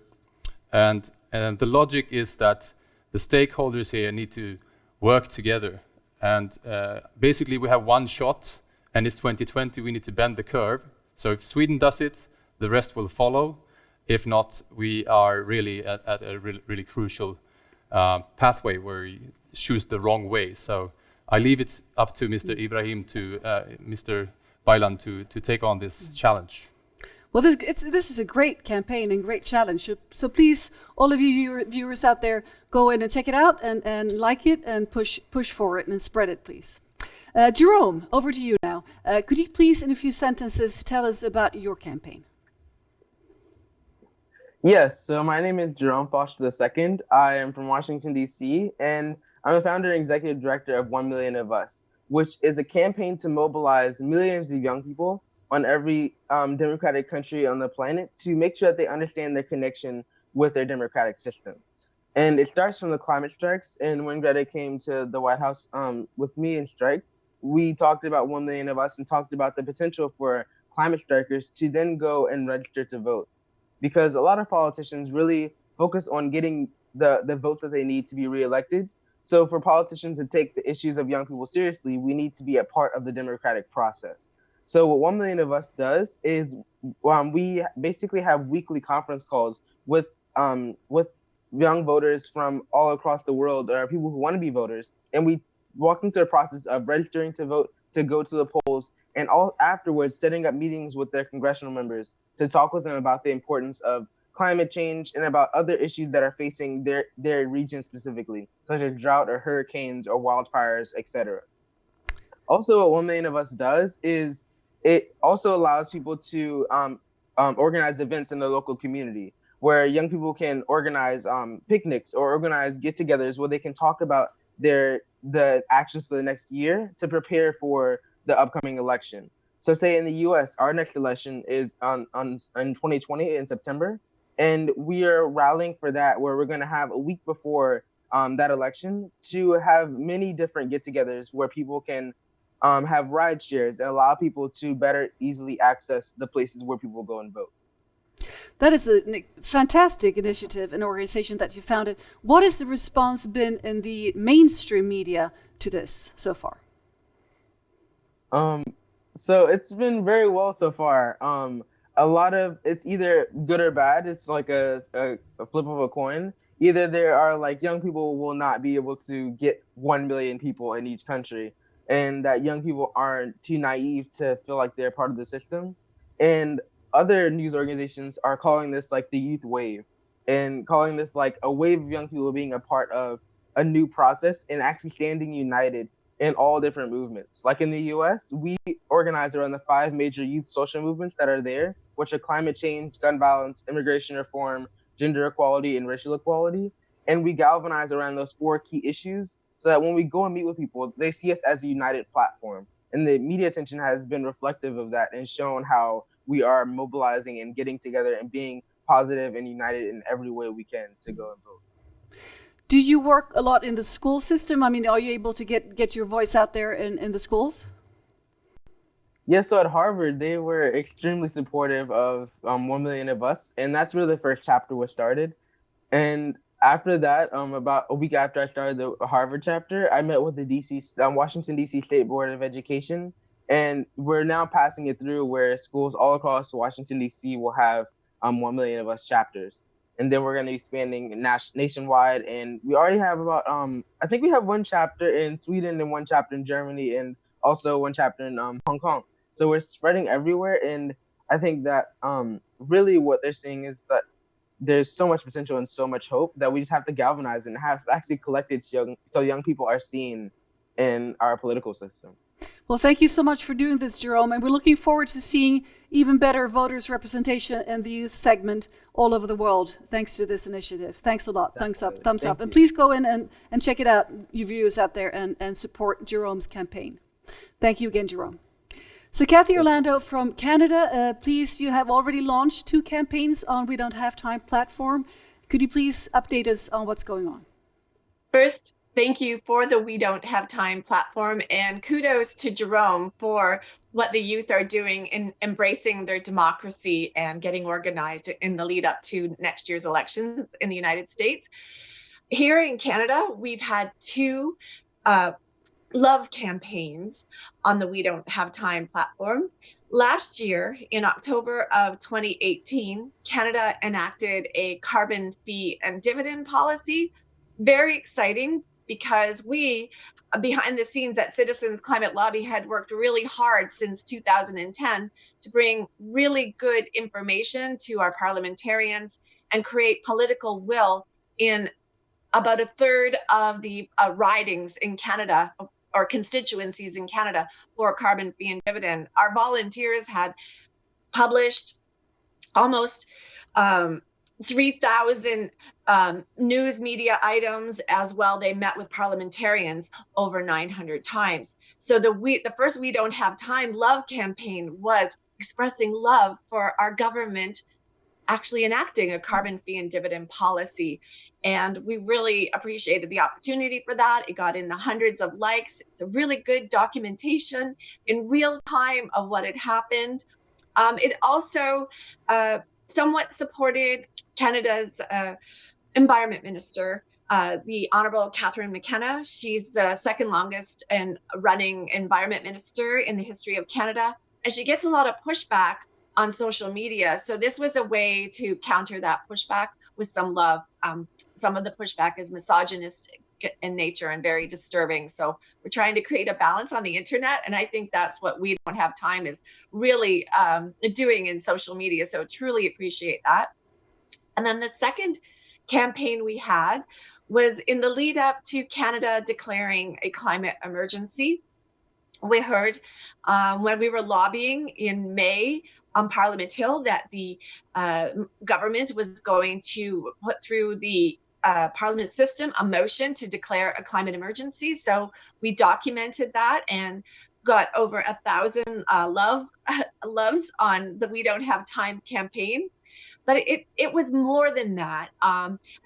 and the logic is that the stakeholders here need to work together. And basically we have one shot, and it's 2020, we need to bend the curve. So if Sweden does it, the rest will follow. If not, we are really at a really crucial pathway where we choose the wrong way. So I leave it up to Mr. Ibrahim, Mr. Baylan to take on this challenge. Well, this is a great campaign and great challenge. So please, all of you viewers out there, go in and check it out and like it and push for it and spread it, please. Jerome, over to you now. Could you please, in a few sentences, tell us about your campaign? Yes, so my name is Jerome Foster II. I am from Washington, D.C., and I'm the founder and executive director of 1 Million of Us, which is a campaign to mobilize millions of young people on every democratic country on the planet to make sure that they understand their connection with their democratic system. And it starts from the climate strikes. And when Greta came to the White House with me and striked, we talked about 1 Million of Us and talked about the potential for climate strikers to then go and register to vote. Because a lot of politicians really focus on getting the votes that they need to be reelected. So for politicians to take the issues of young people seriously, we need to be a part of the democratic process. So what 1 Million of Us does is we basically have weekly conference calls with young voters from all across the world, or people who want to be voters, and we walk them through the process of registering to vote, to go to the polls, and all afterwards setting up meetings with their congressional members to talk with them about the importance of climate change and about other issues that are facing their region specifically, such as drought or hurricanes or wildfires, etc. Also, what 1 Million of Us does is it also allows people to organize events in the local community, where young people can organize picnics or organize get-togethers where they can talk about the actions for the next year to prepare for the upcoming election. So say in the US, our next election is in 2020 in September, and we are rallying for that, where we're going to have a week before that election to have many different get-togethers where people can have ride shares and allow people to better easily access the places where people go and vote. That is a fantastic initiative and organization that you founded. What has the response been in the mainstream media to this so far? So it's been very well so far. A lot of it's either good or bad. It's like a flip of a coin. Either there are like young people will not be able to get 1 million people in each country, and that young people aren't too naive to feel like they're part of the system. And other news organizations are calling this like the youth wave, and calling this like a wave of young people being a part of a new process and actually standing united in all different movements. Like in the US, we organize around the 5 major youth social movements that are there, which are climate change, gun violence, immigration reform, gender equality, and racial equality. And we galvanize around those 4 key issues so that when we go and meet with people, they see us as a united platform. And the media attention has been reflective of that and shown how we are mobilizing and getting together and being positive and united in every way we can to go and vote. Do you work a lot in the school system? I mean, are you able to get your voice out there in the schools? Yes, so at Harvard, they were extremely supportive of 1 Million of Us, and that's where the first chapter was started. And after that, about a week after I started the Harvard chapter, I met with the Washington, D.C. State Board of Education, and we're now passing it through where schools all across Washington, D.C. will have 1 Million of Us chapters. And then we're going to be expanding nationwide. And we already have about, I think we have 1 chapter in Sweden and 1 chapter in Germany and also 1 chapter in Hong Kong. So we're spreading everywhere. And I think that really what they're seeing is that there's so much potential and so much hope that we just have to galvanize and have actually collected so young people are seen in our political system. Well, thank you so much for doing this, Jerome. And we're looking forward to seeing even better voters' representation in the youth segment all over the world, thanks to this initiative. Thanks a lot. Thumbs up. And please go in and check it out, you viewers out there, and support Jerome's campaign. Thank you again, Jerome. So Kathy Orlando from Canada, please, you have already launched 2 campaigns on We Don't Have Time platform. Could you please update us on what's going on? First, thank you for the We Don't Have Time platform, and kudos to Jerome for what the youth are doing in embracing their democracy and getting organized in the lead up to next year's elections in the United States. Here in Canada, we've had 2 love campaigns on the We Don't Have Time platform. Last year, in October of 2018, Canada enacted a carbon fee and dividend policy. Very exciting, because we, behind the scenes at Citizens Climate Lobby, had worked really hard since 2010 to bring really good information to our parliamentarians and create political will in about 1/3 of the ridings in Canada, or constituencies in Canada for carbon fee and dividend. Our volunteers had published almost 3,000 news media items as well. They met with parliamentarians over 900 times. So the first We Don't Have Time love campaign was expressing love for our government actually enacting a carbon fee and dividend policy. And we really appreciated the opportunity for that. It got in the hundreds of likes. It's a really good documentation in real time of what had happened. It also somewhat supported Canada's environment minister, the Honourable Catherine McKenna. She's the second longest and running environment minister in the history of Canada. And she gets a lot of pushback on social media. So this was a way to counter that pushback with some love. Some of the pushback is misogynistic in nature and very disturbing. So we're trying to create a balance on the internet. And I think that's what We Don't Have Time is really doing in social media. So truly appreciate that. And then the second campaign we had was in the lead up to Canada declaring a climate emergency. We heard when we were lobbying in May on Parliament Hill that the government was going to put through the Parliament system a motion to declare a climate emergency. So we documented that and got over 1,000 loves on the We Don't Have Time campaign. But it was more than that.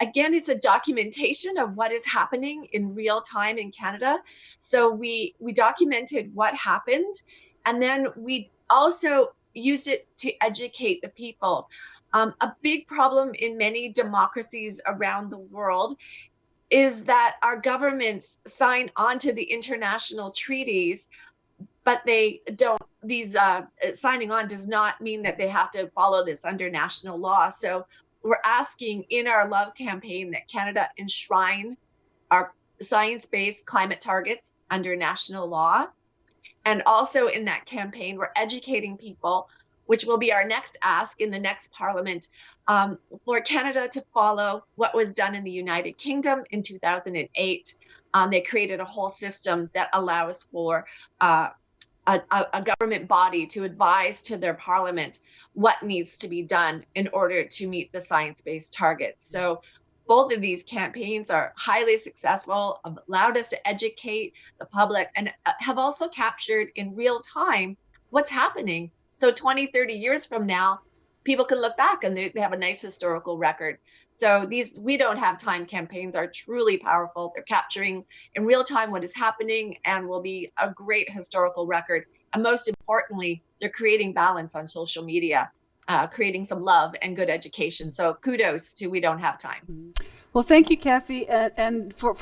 Again, it's a documentation of what is happening in real time in Canada. So we documented what happened, and then we also used it to educate the people. A big problem in many democracies around the world is that our governments sign on to the international treaties, but they don't. These signing on does not mean that they have to follow this under national law. So we're asking in our love campaign that Canada enshrine our science-based climate targets under national law. And also in that campaign, we're educating people, which will be our next ask in the next parliament, for Canada to follow what was done in the United Kingdom in 2008. They created a whole system that allows for a government body to advise to their parliament what needs to be done in order to meet the science-based targets. So both of these campaigns are highly successful, have allowed us to educate the public, and have also captured in real time what's happening. So 20, 30 years from now, people can look back and they have a nice historical record. So these We Don't Have Time campaigns are truly powerful. They're capturing in real time what is happening and will be a great historical record. And most importantly, they're creating balance on social media, creating some love and good education. So kudos to We Don't Have Time. Well, thank you, Kathy, and for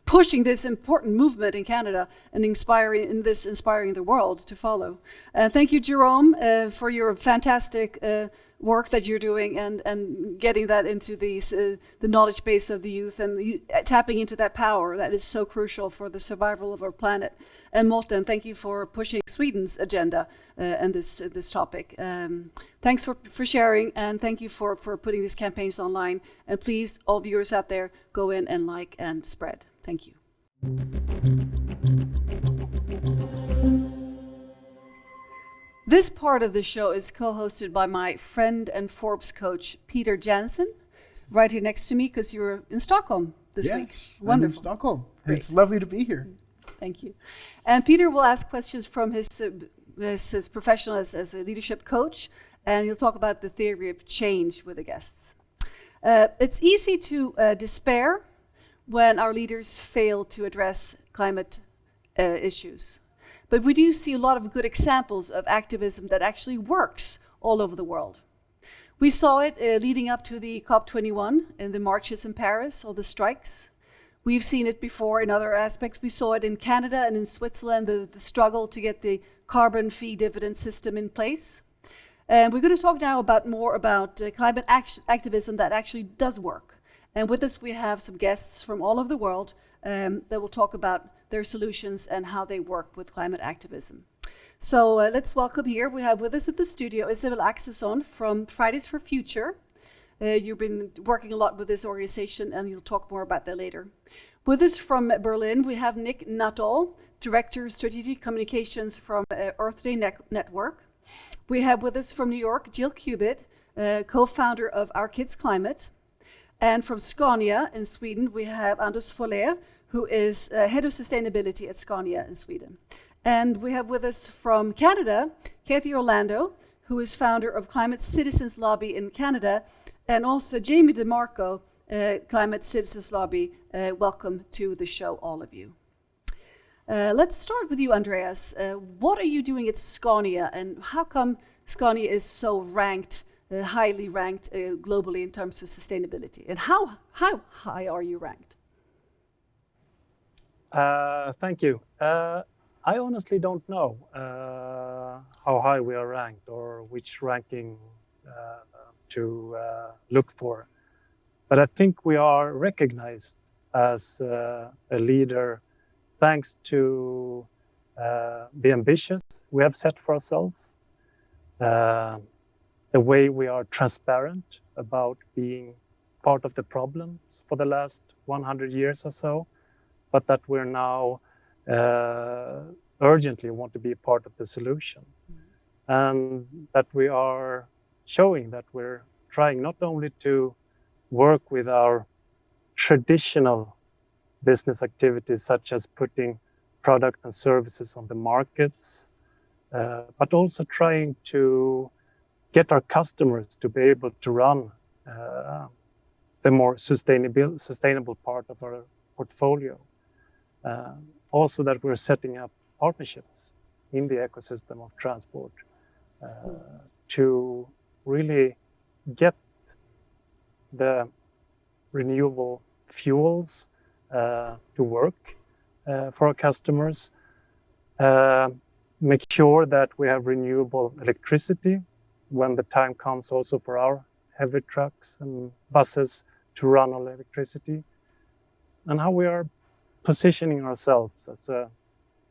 pushing this important movement in Canada and inspiring the world to follow. Thank you, Jerome, for your fantastic work that you're doing and getting that into the knowledge base of the youth and tapping into that power that is so crucial for the survival of our planet. And Morten, thank you for pushing Sweden's agenda and this topic. Thanks for sharing, and thank you for putting these campaigns online. And please, all viewers out there, go in and like and spread. Thank you. This part of the show is co-hosted by my friend and Forbes coach, Peter Jansen, right here next to me, because you're in Stockholm this week. Yes, Wonderful. I'm in Stockholm. Great. It's lovely to be here. Thank you. And Peter will ask questions from his professional as a leadership coach, and he'll talk about the theory of change with the guests. It's easy to despair when our leaders fail to address climate issues. But we do see a lot of good examples of activism that actually works all over the world. We saw it leading up to the COP21 in the marches in Paris, or the strikes. We've seen it before in other aspects. We saw it in Canada and in Switzerland, the struggle to get the carbon fee dividend system in place. And we're going to talk now more about climate activism that actually does work. And with us, we have some guests from all over the world that will talk about their solutions and how they work with climate activism. So let's welcome here. We have with us at the studio Isabel Axelsson from Fridays for Future. You've been working a lot with this organization, and you'll talk more about that later. With us from Berlin, we have Nick Nuttall, Director of Strategic Communications from Earth Day Network. We have with us from New York, Jill Cubitt, co-founder of Our Kids Climate. And from Scania in Sweden, we have Anders Foller, who is Head of Sustainability at Scania in Sweden. And we have with us from Canada, Kathy Orlando, who is founder of Climate Citizens Lobby in Canada, and also Jamie DeMarco, Climate Citizens Lobby. Welcome to the show, all of you. Let's start with you, Andreas. What are you doing at Scania, and how come Scania is so ranked, highly ranked globally in terms of sustainability? And how high are you ranked? Thank you. I honestly don't know how high we are ranked or which ranking to look for. But I think we are recognized as a leader thanks to the ambitions we have set for ourselves, the way we are transparent about being part of the problems for the last 100 years or so, but that we're now urgently want to be a part of the solution. And that we are showing that we're trying not only to work with our traditional business activities, such as putting products and services on the markets, but also trying to get our customers to be able to run the more sustainable part of our portfolio. Also that we're setting up partnerships in the ecosystem of transport to really get the renewable fuels to work for our customers, make sure that we have renewable electricity when the time comes also for our heavy trucks and buses to run on electricity, and how we are positioning ourselves as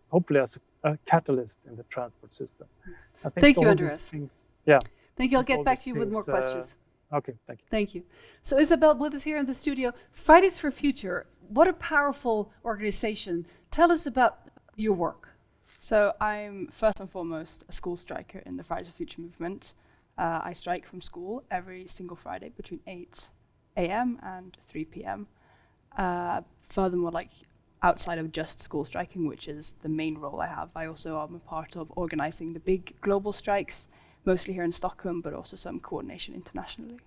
hopefully as a catalyst in the transport system. I think thank you, Andreas. Yeah. Thank you. I'll get back to you with more questions. Okay, thank you. Thank you. So Isabel, with us here in the studio, Fridays for Future, what a powerful organization. Tell us about your work. So I'm first and foremost a school striker in the Fridays for Future movement. I strike from school every single Friday between 8 a.m. and 3 p.m. Furthermore, like outside of just school striking, which is the main role I have, I also am a part of organizing the big global strikes, mostly here in Stockholm, but also some coordination internationally.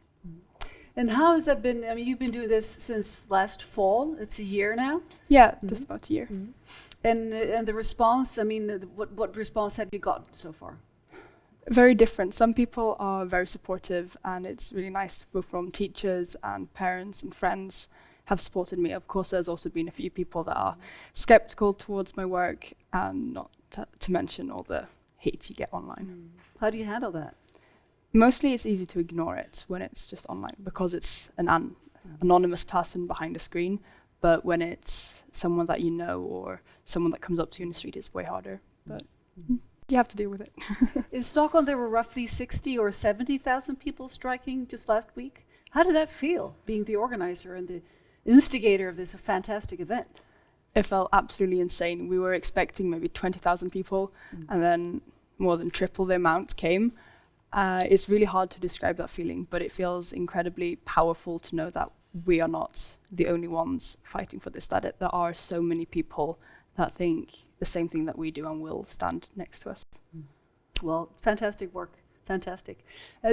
And how has that been? I mean, you've been doing this since last fall. It's a year now? Yeah, just about a year. And the response, I mean, what response have you gotten so far? Very different. Some people are very supportive, and it's really nice, both from teachers and parents and friends have supported me. Of course, there's also been a few people that are skeptical towards my work, and not to mention all the hate you get online. How do you handle that? Mostly it's easy to ignore it when it's just online, because it's an anonymous person behind a screen. But when it's someone that you know or someone that comes up to you in the street, it's way harder. But you have to deal with it. In Stockholm, there were roughly 60 or 70,000 people striking just last week. How did that feel, being the organizer and the instigator of this fantastic event? It felt absolutely insane. We were expecting maybe 20,000 people, and then more than triple the amount came. It's really hard to describe that feeling, but it feels incredibly powerful to know that we are not the only ones fighting for this, that there are so many people that think the same thing that we do and will stand next to us. Well, fantastic work. Fantastic.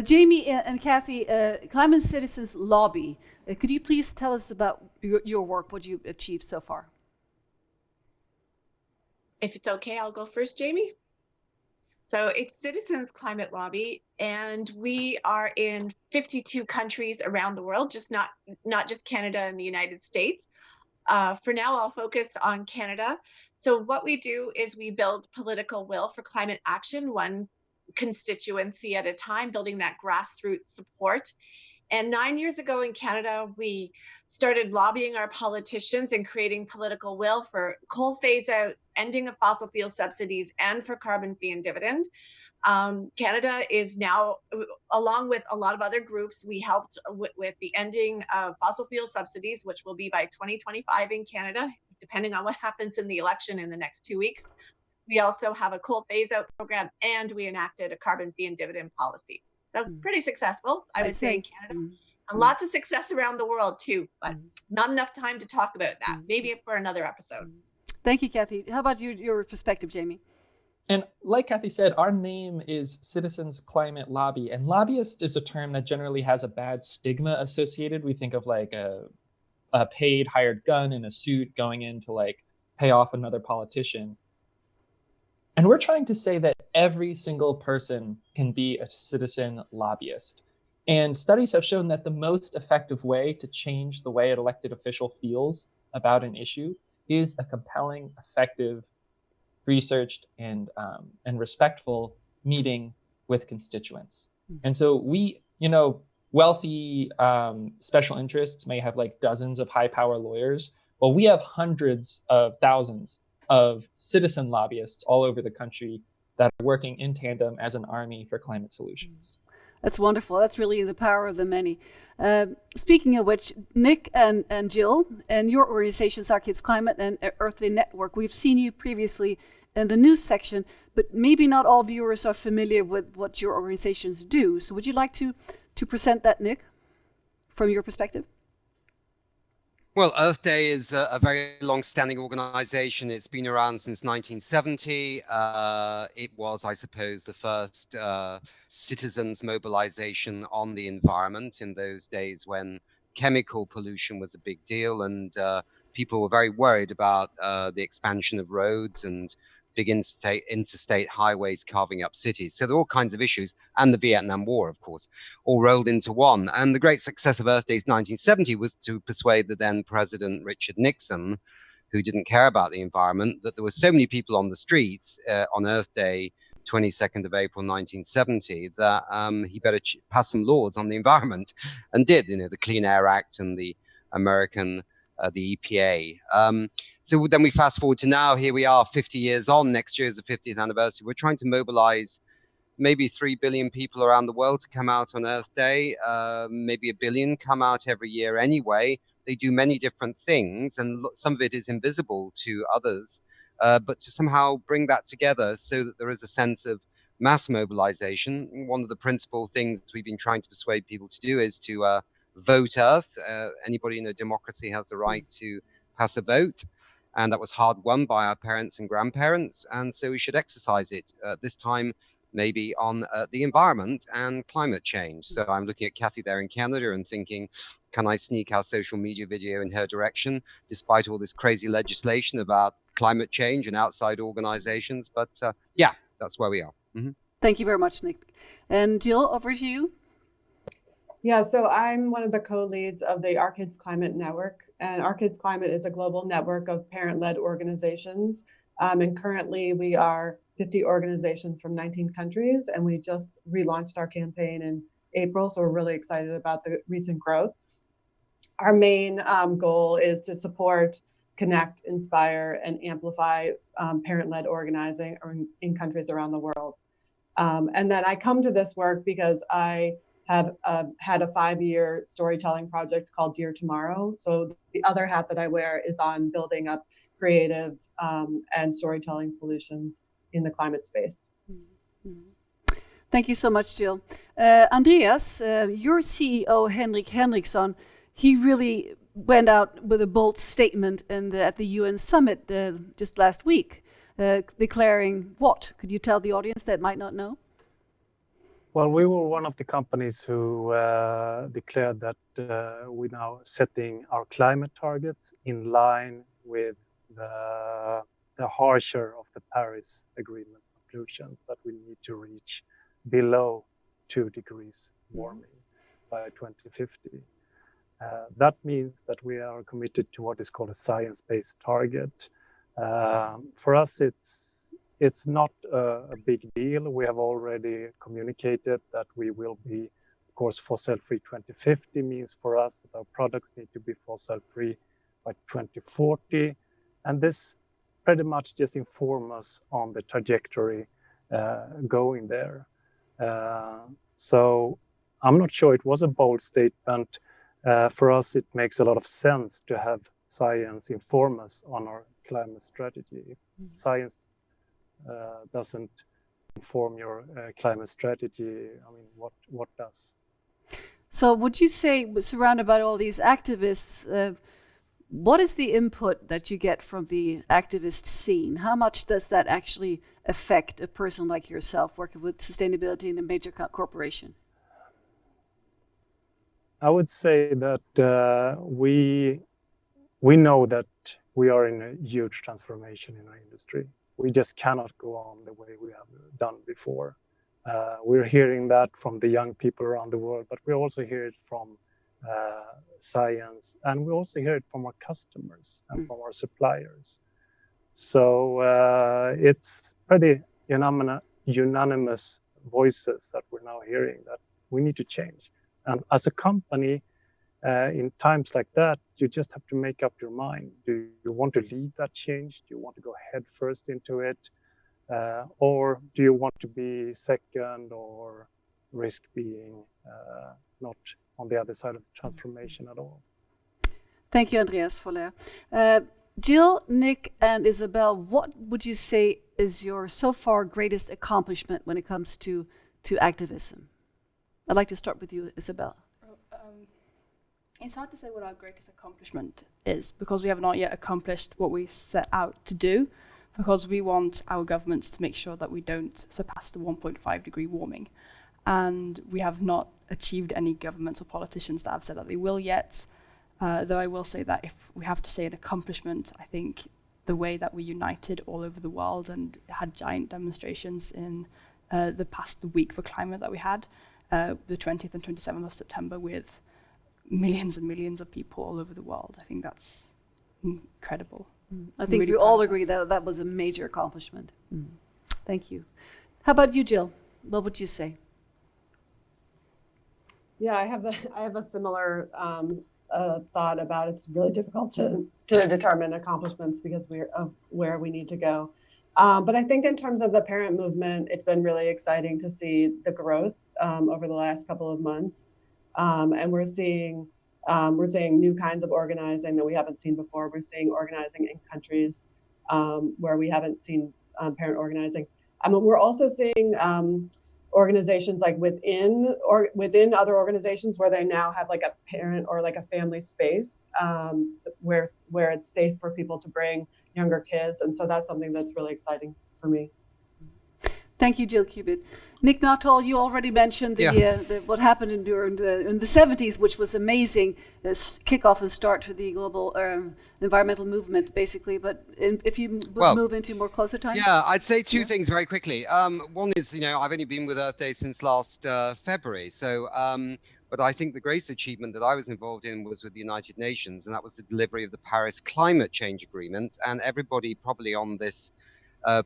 Jamie and Kathy, Climate Citizens Lobby, could you please tell us about your work, what you've achieved so far? If it's okay, I'll go first, Jamie. So it's Citizens Climate Lobby, and we are in 52 countries around the world, not just Canada and the United States. For now, I'll focus on Canada. So what we do is we build political will for climate action, one constituency at a time, building that grassroots support. And 9 years ago in Canada, we started lobbying our politicians and creating political will for coal phase out, ending of fossil fuel subsidies, and for carbon fee and dividend. Canada is now, along with a lot of other groups, we helped with the ending of fossil fuel subsidies, which will be by 2025 in Canada, depending on what happens in the election in the next 2 weeks. We also have a coal phase-out program, and we enacted a carbon fee and dividend policy. So pretty successful, I would say, in Canada. And lots of success around the world, too, but not enough time to talk about that. Maybe for another episode. Thank you, Kathy. How about your perspective, Jamie? And like Kathy said, our name is Citizens Climate Lobby, and lobbyist is a term that generally has a bad stigma associated. We think of like a paid hired gun in a suit going in to like pay off another politician. And we're trying to say that every single person can be a citizen lobbyist. And studies have shown that the most effective way to change the way an elected official feels about an issue is a compelling, effective, researched, and respectful meeting with constituents. And so we, wealthy special interests may have like dozens of high power lawyers. Well, we have hundreds of thousands of citizen lobbyists all over the country that are working in tandem as an army for climate solutions. That's wonderful. That's really the power of the many. Speaking of which, Nick and Jill and your organizations, Our Kids Climate and Earth Day Network, we've seen you previously in the news section, but maybe not all viewers are familiar with what your organizations do. So would you like to present that, Nick, from your perspective? Well, Earth Day is a very long-standing organization. It's been around since 1970. It was, I suppose, the first citizens' mobilization on the environment in those days when chemical pollution was a big deal, and people were very worried about the expansion of roads and big interstate highways carving up cities. So there are all kinds of issues, and the Vietnam War, of course, all rolled into one. And the great success of Earth Day 1970 was to persuade the then President Richard Nixon, who didn't care about the environment, that there were so many people on the streets on Earth Day 22nd of April 1970 that he better pass some laws on the environment, and did, the Clean Air Act and the American the EPA. So then we fast forward to now. Here we are 50 years on. Next year is the 50th anniversary. We're trying to mobilize maybe 3 billion people around the world to come out on Earth Day. Maybe 1 billion come out every year anyway. They do many different things, and some of it is invisible to others. But to somehow bring that together so that there is a sense of mass mobilization. One of the principal things we've been trying to persuade people to do is to vote Earth. Anybody in a democracy has the right to pass a vote, and that was hard won by our parents and grandparents, and so we should exercise it this time maybe on the environment and climate change. So I'm looking at Kathy there in Canada and thinking, can I sneak our social media video in her direction despite all this crazy legislation about climate change and outside organizations? But yeah, that's where we are. Mm-hmm. Thank you very much, Nick. And Jill, over to you. Yeah, so I'm one of the co-leads of the Our Kids Climate Network, and Our Kids Climate is a global network of parent-led organizations. And currently we are 50 organizations from 19 countries, and we just relaunched our campaign in April, so we're really excited about the recent growth. Our main goal is to support, connect, inspire, and amplify parent-led organizing in countries around the world. And then I come to this work because I have had a 5-year storytelling project called Dear Tomorrow. So the other hat that I wear is on building up creative and storytelling solutions in the climate space. Thank you so much, Jill. Andreas, your CEO, Henrik Henriksson, he really went out with a bold statement at the UN summit just last week, declaring what? Could you tell the audience that might not know? Well, we were one of the companies who declared that we're now setting our climate targets in line with the harsher of the Paris Agreement conclusions that we need to reach below 2 degrees warming by 2050. That means that we are committed to what is called a science-based target. For us, it's not a big deal. We have already communicated that we will be, of course, fossil-free 2050 means for us that our products need to be fossil-free by 2040. And this pretty much just informs us on the trajectory going there. So I'm not sure it was a bold statement. For us, it makes a lot of sense to have science inform us on our climate strategy. If science doesn't inform your climate strategy, I mean, what does? So would you say, surrounded by all these activists, what is the input that you get from the activist scene? How much does that actually affect a person like yourself working with sustainability in a major corporation? I would say that we know that we are in a huge transformation in our industry. We just cannot go on the way we have done before. We're hearing that from the young people around the world, but we also hear it from science, and we also hear it from our customers and from our suppliers. So it's pretty unanimous voices that we're now hearing that we need to change. And as a company, in times like that, you just have to make up your mind. Do you want to lead that change? Do you want to go head first into it? Or do you want to be second or risk being not on the other side of the transformation at all? Thank you, Andreas Voller. Jill, Nick, and Isabel, what would you say is your so far greatest accomplishment when it comes to activism? I'd like to start with you, Isabel. It's hard to say what our greatest accomplishment is because we have not yet accomplished what we set out to do, because we want our governments to make sure that we don't surpass the 1.5 degree warming. And we have not achieved any governments or politicians that have said that they will yet. Though I will say that if we have to say an accomplishment, I think the way that we united all over the world and had giant demonstrations in the past week for climate that we had, the 20th and 27th of September, with millions and millions of people all over the world. I think that's incredible. I think we all agree that that was a major accomplishment. Thank you. How about you, Jill? What would you say? Yeah, I have a similar thought about it's really difficult to determine accomplishments because we're of where we need to go. But I think in terms of the parent movement, it's been really exciting to see the growth over the last couple of months. And we're seeing new kinds of organizing that we haven't seen before. We're seeing organizing in countries where we haven't seen parent organizing. We're also seeing organizations like within other organizations where they now have like a parent or like a family space where it's safe for people to bring younger kids. And so that's something that's really exciting for me. Thank you, Jill Cubitt. Nick Nuttall, you already mentioned what happened in the 70s, which was amazing, kickoff and start for the global environmental movement, basically. But if you move into more closer times? Yeah, I'd say two things very quickly. One is, I've only been with Earth Day since last February. So, but I think the greatest achievement that I was involved in was with the United Nations, and that was the delivery of the Paris Climate Change Agreement. And everybody probably on this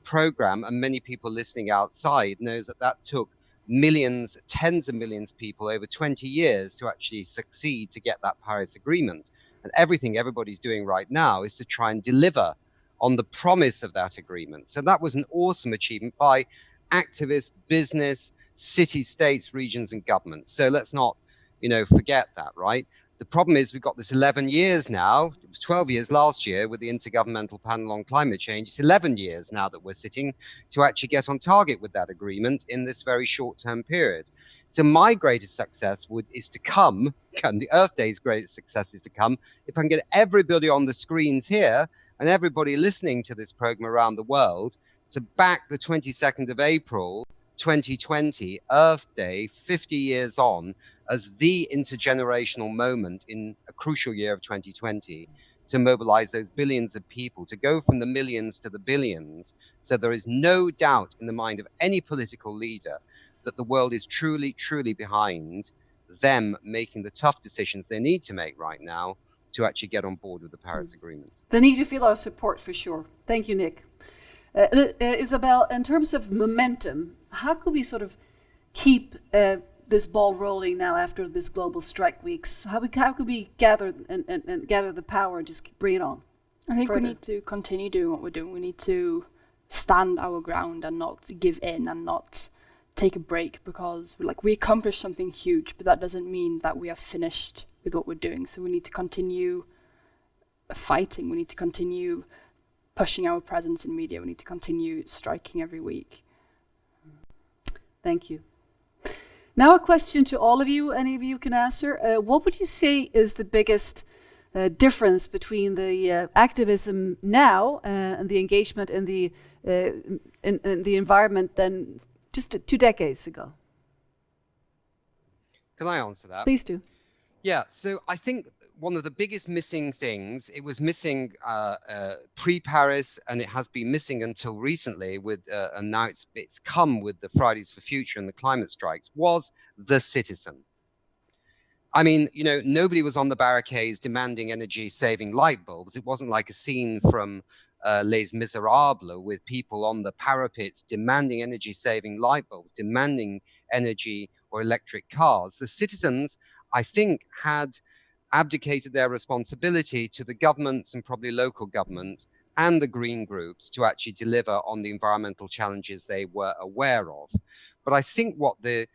program and many people listening outside knows that took millions, tens of millions of people over 20 years to actually succeed to get that Paris Agreement. And everything everybody's doing right now is to try and deliver on the promise of that agreement. So that was an awesome achievement by activists, business, cities, states, regions, and governments. So let's not, forget that, right? The problem is we've got this 11 years now. It was 12 years last year with the Intergovernmental Panel on Climate Change. It's 11 years now that we're sitting to actually get on target with that agreement in this very short-term period. So my greatest success is to come, and the Earth Day's greatest success is to come, if I can get everybody on the screens here and everybody listening to this program around the world to back the 22nd of April, 2020, Earth Day, 50 years on, as the intergenerational moment in a crucial year of 2020 to mobilize those billions of people, to go from the millions to the billions. So there is no doubt in the mind of any political leader that the world is truly, truly behind them making the tough decisions they need to make right now to actually get on board with the Paris Agreement. They need to feel our support for sure. Thank you, Nick. Isabel, in terms of momentum, how could we sort of keep this ball rolling now after this global strike weeks? How could we gather and gather the power and just bring it on? I think we need to continue doing what we're doing. We need to stand our ground and not give in and not take a break, because we accomplished something huge, but that doesn't mean that we are finished with what we're doing. So we need to continue fighting. We need to continue pushing our presence in media. We need to continue striking every week. Thank you. Now a question to all of you. Any of you can answer. What would you say is the biggest difference between the activism now and the engagement in the environment than just 2 decades ago? Can I answer that? Please do. Yeah, so I think one of the biggest missing things, it was missing pre-Paris, and it has been missing until recently with, and now it's come with the Fridays for Future and the climate strikes, was the citizen. I mean, you know, nobody was on the barricades demanding energy-saving light bulbs. It wasn't like a scene from Les Miserables with people on the parapets demanding energy-saving light bulbs, demanding energy or electric cars. The citizens, I think, had abdicated their responsibility to the governments and probably local governments and the green groups to actually deliver on the environmental challenges they were aware of. But I think what the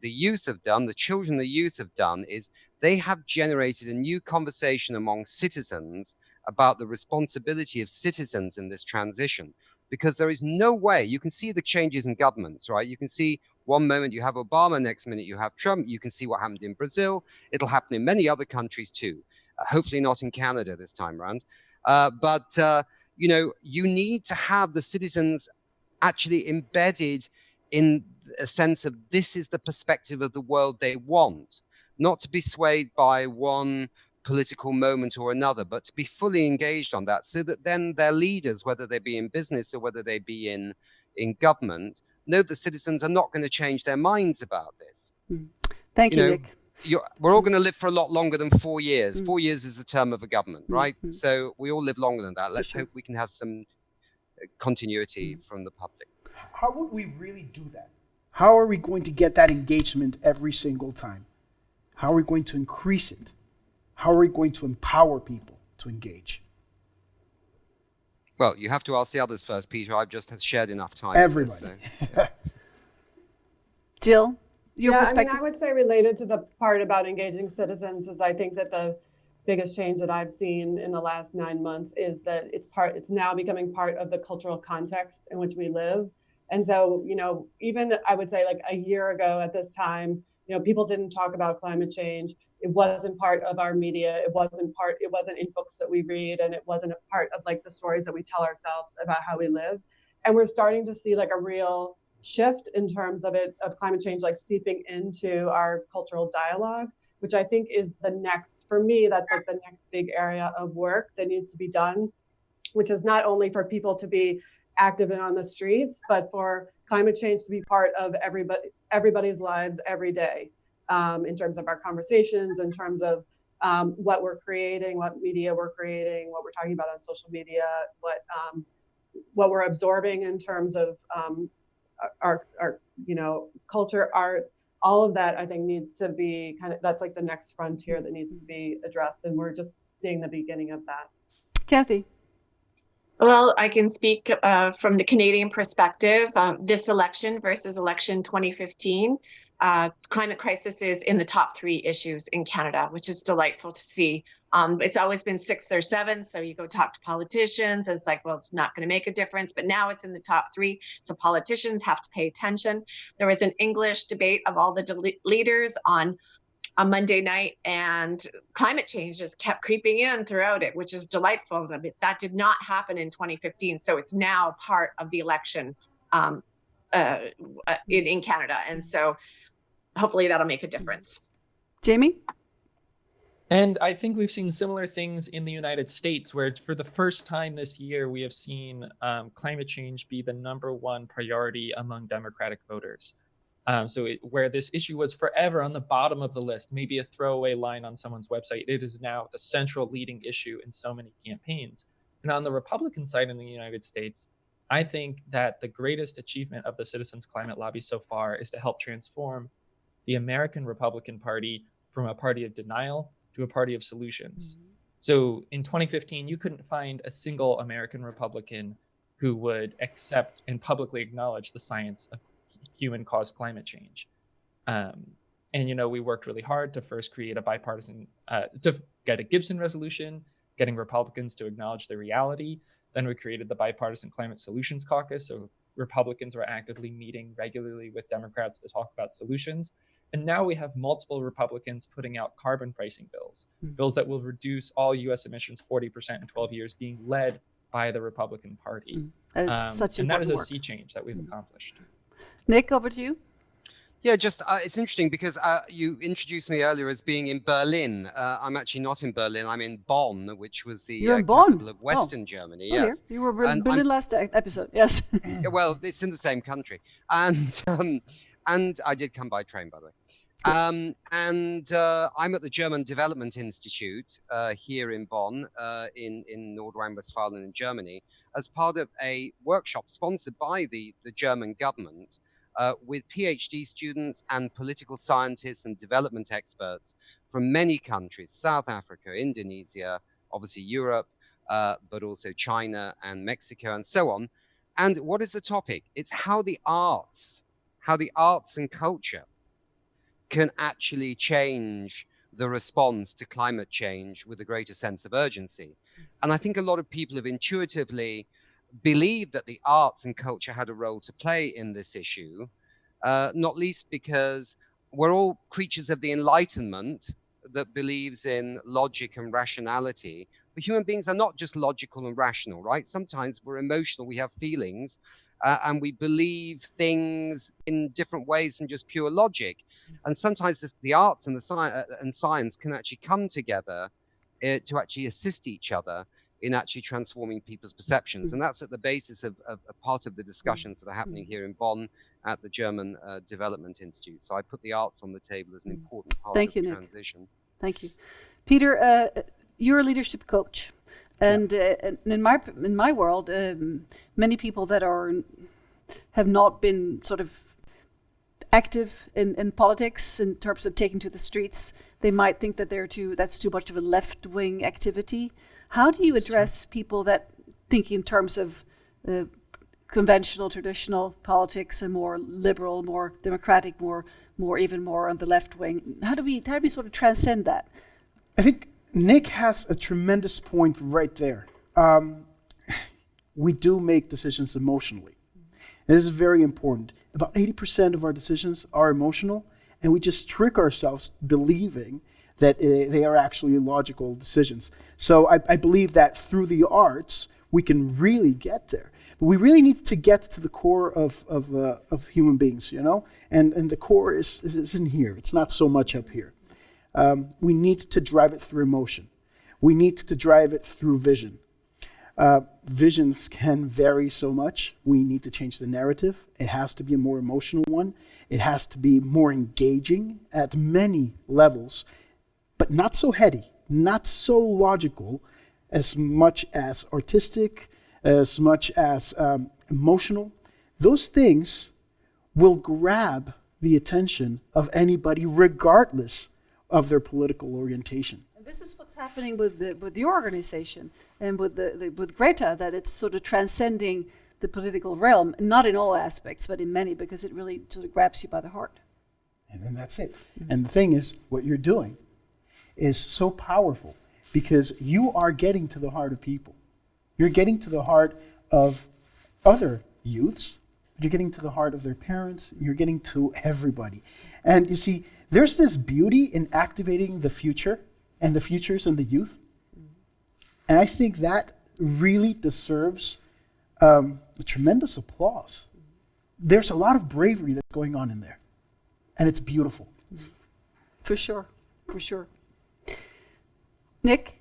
youth have done, the children, the youth have done, is they have generated a new conversation among citizens about the responsibility of citizens in this transition. Because there is no way, you can see the changes in governments, right? You can see one moment you have Obama, next minute you have Trump. You can see what happened in Brazil. It'll happen in many other countries too. Hopefully not in Canada this time around. You know, you need to have the citizens actually embedded in a sense of this is the perspective of the world they want, not to be swayed by one political moment or another, but to be fully engaged on that, so that then their leaders, whether they be in business or whether they be in government, know the citizens are not going to change their minds about this. Thank you, Nick. We're all going to live for a lot longer than 4 years. 4 years is the term of a government, right? So we all live longer than that. Let's hope we can have some continuity from the public. How would we really do that? How are we going to get that engagement every single time? How are we going to increase it? How are we going to empower people to engage? Well, you have to ask the others first, Peter. I've just shared enough time. Everybody. This, so. Jill, your perspective? I mean, I would say related to the part about engaging citizens is I think that the biggest change that I've seen in the last 9 months is that it's now becoming part of the cultural context in which we live. And so, you know, even I would say like a year ago at this time, you know, people didn't talk about climate change. It wasn't part of our media. It wasn't in books that we read, and it wasn't a part of like the stories that we tell ourselves about how we live. And we're starting to see like a real shift in terms of climate change, like seeping into our cultural dialogue, which I think is for me, that's like the next big area of work that needs to be done, which is not only for people to be active and on the streets, but for climate change to be part of everybody's lives every day, in terms of our conversations, in terms of what we're creating, what media we're creating, what we're talking about on social media, what we're absorbing in terms of our you know, culture, art, all of that I think needs to be that's like the next frontier that needs to be addressed, and we're just seeing the beginning of that. Kathy. Well, I can speak from the Canadian perspective. This election versus election 2015, climate crisis is in the top 3 issues in Canada, which is delightful to see. It's always been 6th or 7th, so you go talk to politicians, and it's like, well, it's not going to make a difference. But now it's in the top 3, so politicians have to pay attention. There was an English debate of all the leaders on Monday night, and climate change just kept creeping in throughout it, which is delightful. That did not happen in 2015, so it's now part of the election in Canada, and so hopefully that'll make a difference. Jamie? And I think we've seen similar things in the United States, where for the first time this year, we have seen climate change be the #1 priority among Democratic voters. Where this issue was forever on the bottom of the list, maybe a throwaway line on someone's website, it is now the central leading issue in so many campaigns. And on the Republican side in the United States, I think that the greatest achievement of the Citizens Climate Lobby so far is to help transform the American Republican Party from a party of denial to a party of solutions. So in 2015, you couldn't find a single American Republican who would accept and publicly acknowledge the science of human-caused climate change. And, you know, we worked really hard to first create a bipartisan, to get a Gibson resolution, getting Republicans to acknowledge the reality. Then we created the Bipartisan Climate Solutions Caucus. So Republicans were actively meeting regularly with Democrats to talk about solutions. And now we have multiple Republicans putting out carbon pricing bills, bills that will reduce all US emissions 40% in 12 years, being led by the Republican Party. And that is a work. sea change that we've accomplished. Nick, over to you. Yeah, just it's interesting because you introduced me earlier as being in Berlin. I'm actually not in Berlin. I'm in Bonn, which was the capital of Western Germany. Oh, yes, you were in Berlin last episode. Yes. Yeah, well, it's in the same country, and I did come by train, by the way. I'm at the German Development Institute here in Bonn, in North Rhine-Westphalia in Germany, as part of a workshop sponsored by the German government. With PhD students and political scientists and development experts from many countries, South Africa, Indonesia, obviously Europe, but also China and Mexico and so on. And what is the topic? It's how the arts and culture can actually change the response to climate change with a greater sense of urgency. And I think a lot of people have intuitively believed that the arts and culture had a role to play in this issue, not least because we're all creatures of the Enlightenment that believes in logic and rationality. But human beings are not just logical and rational, right? Sometimes we're emotional, we have feelings, and we believe things in different ways from just pure logic. And sometimes the arts and the science can actually come together to actually assist each other in actually transforming people's perceptions. And that's at the basis of part of the discussions that are happening here in Bonn at the German Development Institute. So I put the arts on the table as an important part of the transition. Thank you. Peter, you're a leadership coach. And in my world, many people that have not been sort of active in politics in terms of taking to the streets, they might think that that's too much of a left-wing activity. How do you address people that think in terms of conventional, traditional politics and more liberal, more democratic, more even more on the left wing? How do we sort of transcend that? I think Nick has a tremendous point right there. We do make decisions emotionally. And this is very important. About 80% of our decisions are emotional, and we just trick ourselves believing that they are actually logical decisions. So I believe that through the arts, we can really get there. But we really need to get to the core of human beings, you know? And the core is in here. It's not so much up here. We need to drive it through emotion. We need to drive it through vision. Visions can vary so much. We need to change the narrative. It has to be a more emotional one. It has to be more engaging at many levels, but not so heady, not so logical, as much as artistic, as much as emotional. Those things will grab the attention of anybody regardless of their political orientation. And this is what's happening with your organization and with Greta, that it's sort of transcending the political realm, not in all aspects, but in many, because it really sort of grabs you by the heart. And then that's it. And the thing is, what you're doing is so powerful because you are getting to the heart of people. You're getting to the heart of other youths. You're getting to the heart of their parents. You're getting to everybody. And you see, there's this beauty in activating the future and the futures and the youth. And I think that really deserves a tremendous applause. There's a lot of bravery that's going on in there. And it's beautiful. For sure. For sure. Nick?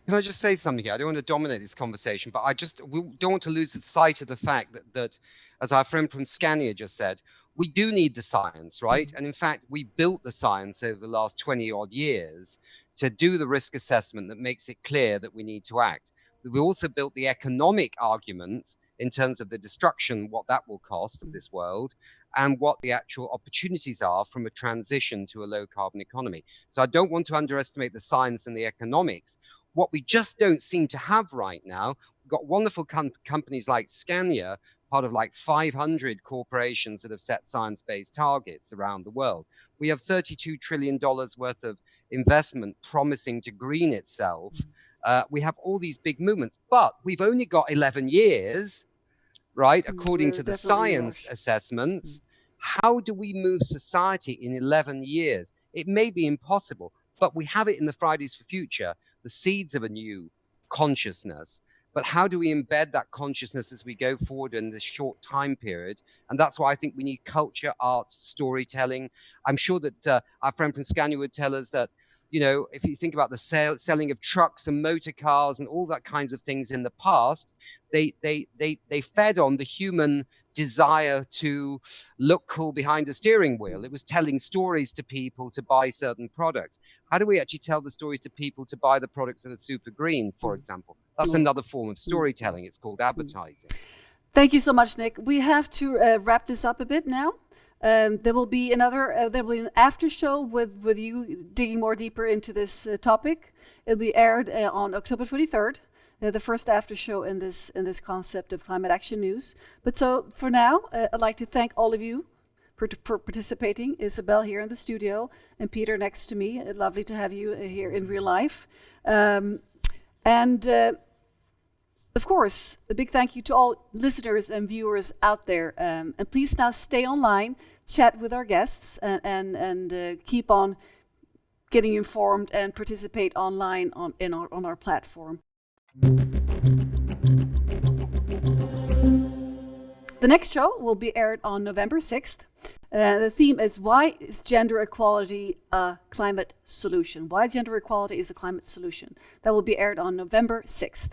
Can I just say something here? I don't want to dominate this conversation, but we don't want to lose sight of the fact that, as our friend from Scania just said, we do need the science, right? And in fact, we built the science over the last 20 odd years to do the risk assessment that makes it clear that we need to act. We also built the economic arguments in terms of the destruction, what that will cost of this world, and what the actual opportunities are from a transition to a low carbon economy. So I don't want to underestimate the science and the economics. What we just don't seem to have right now, got wonderful companies like Scania, part of like 500 corporations that have set science-based targets around the world. We have $32 trillion worth of investment promising to green itself. We have all these big movements, but we've only got 11 years, right? According to the science assessments. How do we move society in 11 years? It may be impossible, but we have it in the Fridays for Future, the seeds of a new consciousness. But how do we embed that consciousness as we go forward in this short time period? And that's why I think we need culture, arts, storytelling. I'm sure that our friend from Scania would tell us that, you know, if you think about the selling of trucks and motor cars and all that kinds of things in the past, they fed on the human desire to look cool behind the steering wheel. It was telling stories to people to buy certain products. How do we actually tell the stories to people to buy the products that are super green, for example? That's another form of storytelling. It's called advertising. Thank you so much, Nick. We have to wrap this up a bit now. There will be an after show with you digging more deeper into this topic. It'll be aired on October 23rd. The first after show in this concept of climate action news. But so for now, I'd like to thank all of you for participating. Isabel here in the studio and Peter next to me. Lovely to have you here in real life. Of course, a big thank you to all listeners and viewers out there. And please now stay online, chat with our guests, and keep on getting informed and participate online on our platform. The next show will be aired on November 6th. The theme is why is gender equality a climate solution? Why gender equality is a climate solution? That will be aired on November 6th.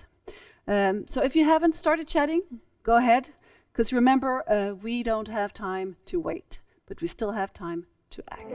So if you haven't started chatting, go ahead. Because remember, we don't have time to wait, but we still have time to act.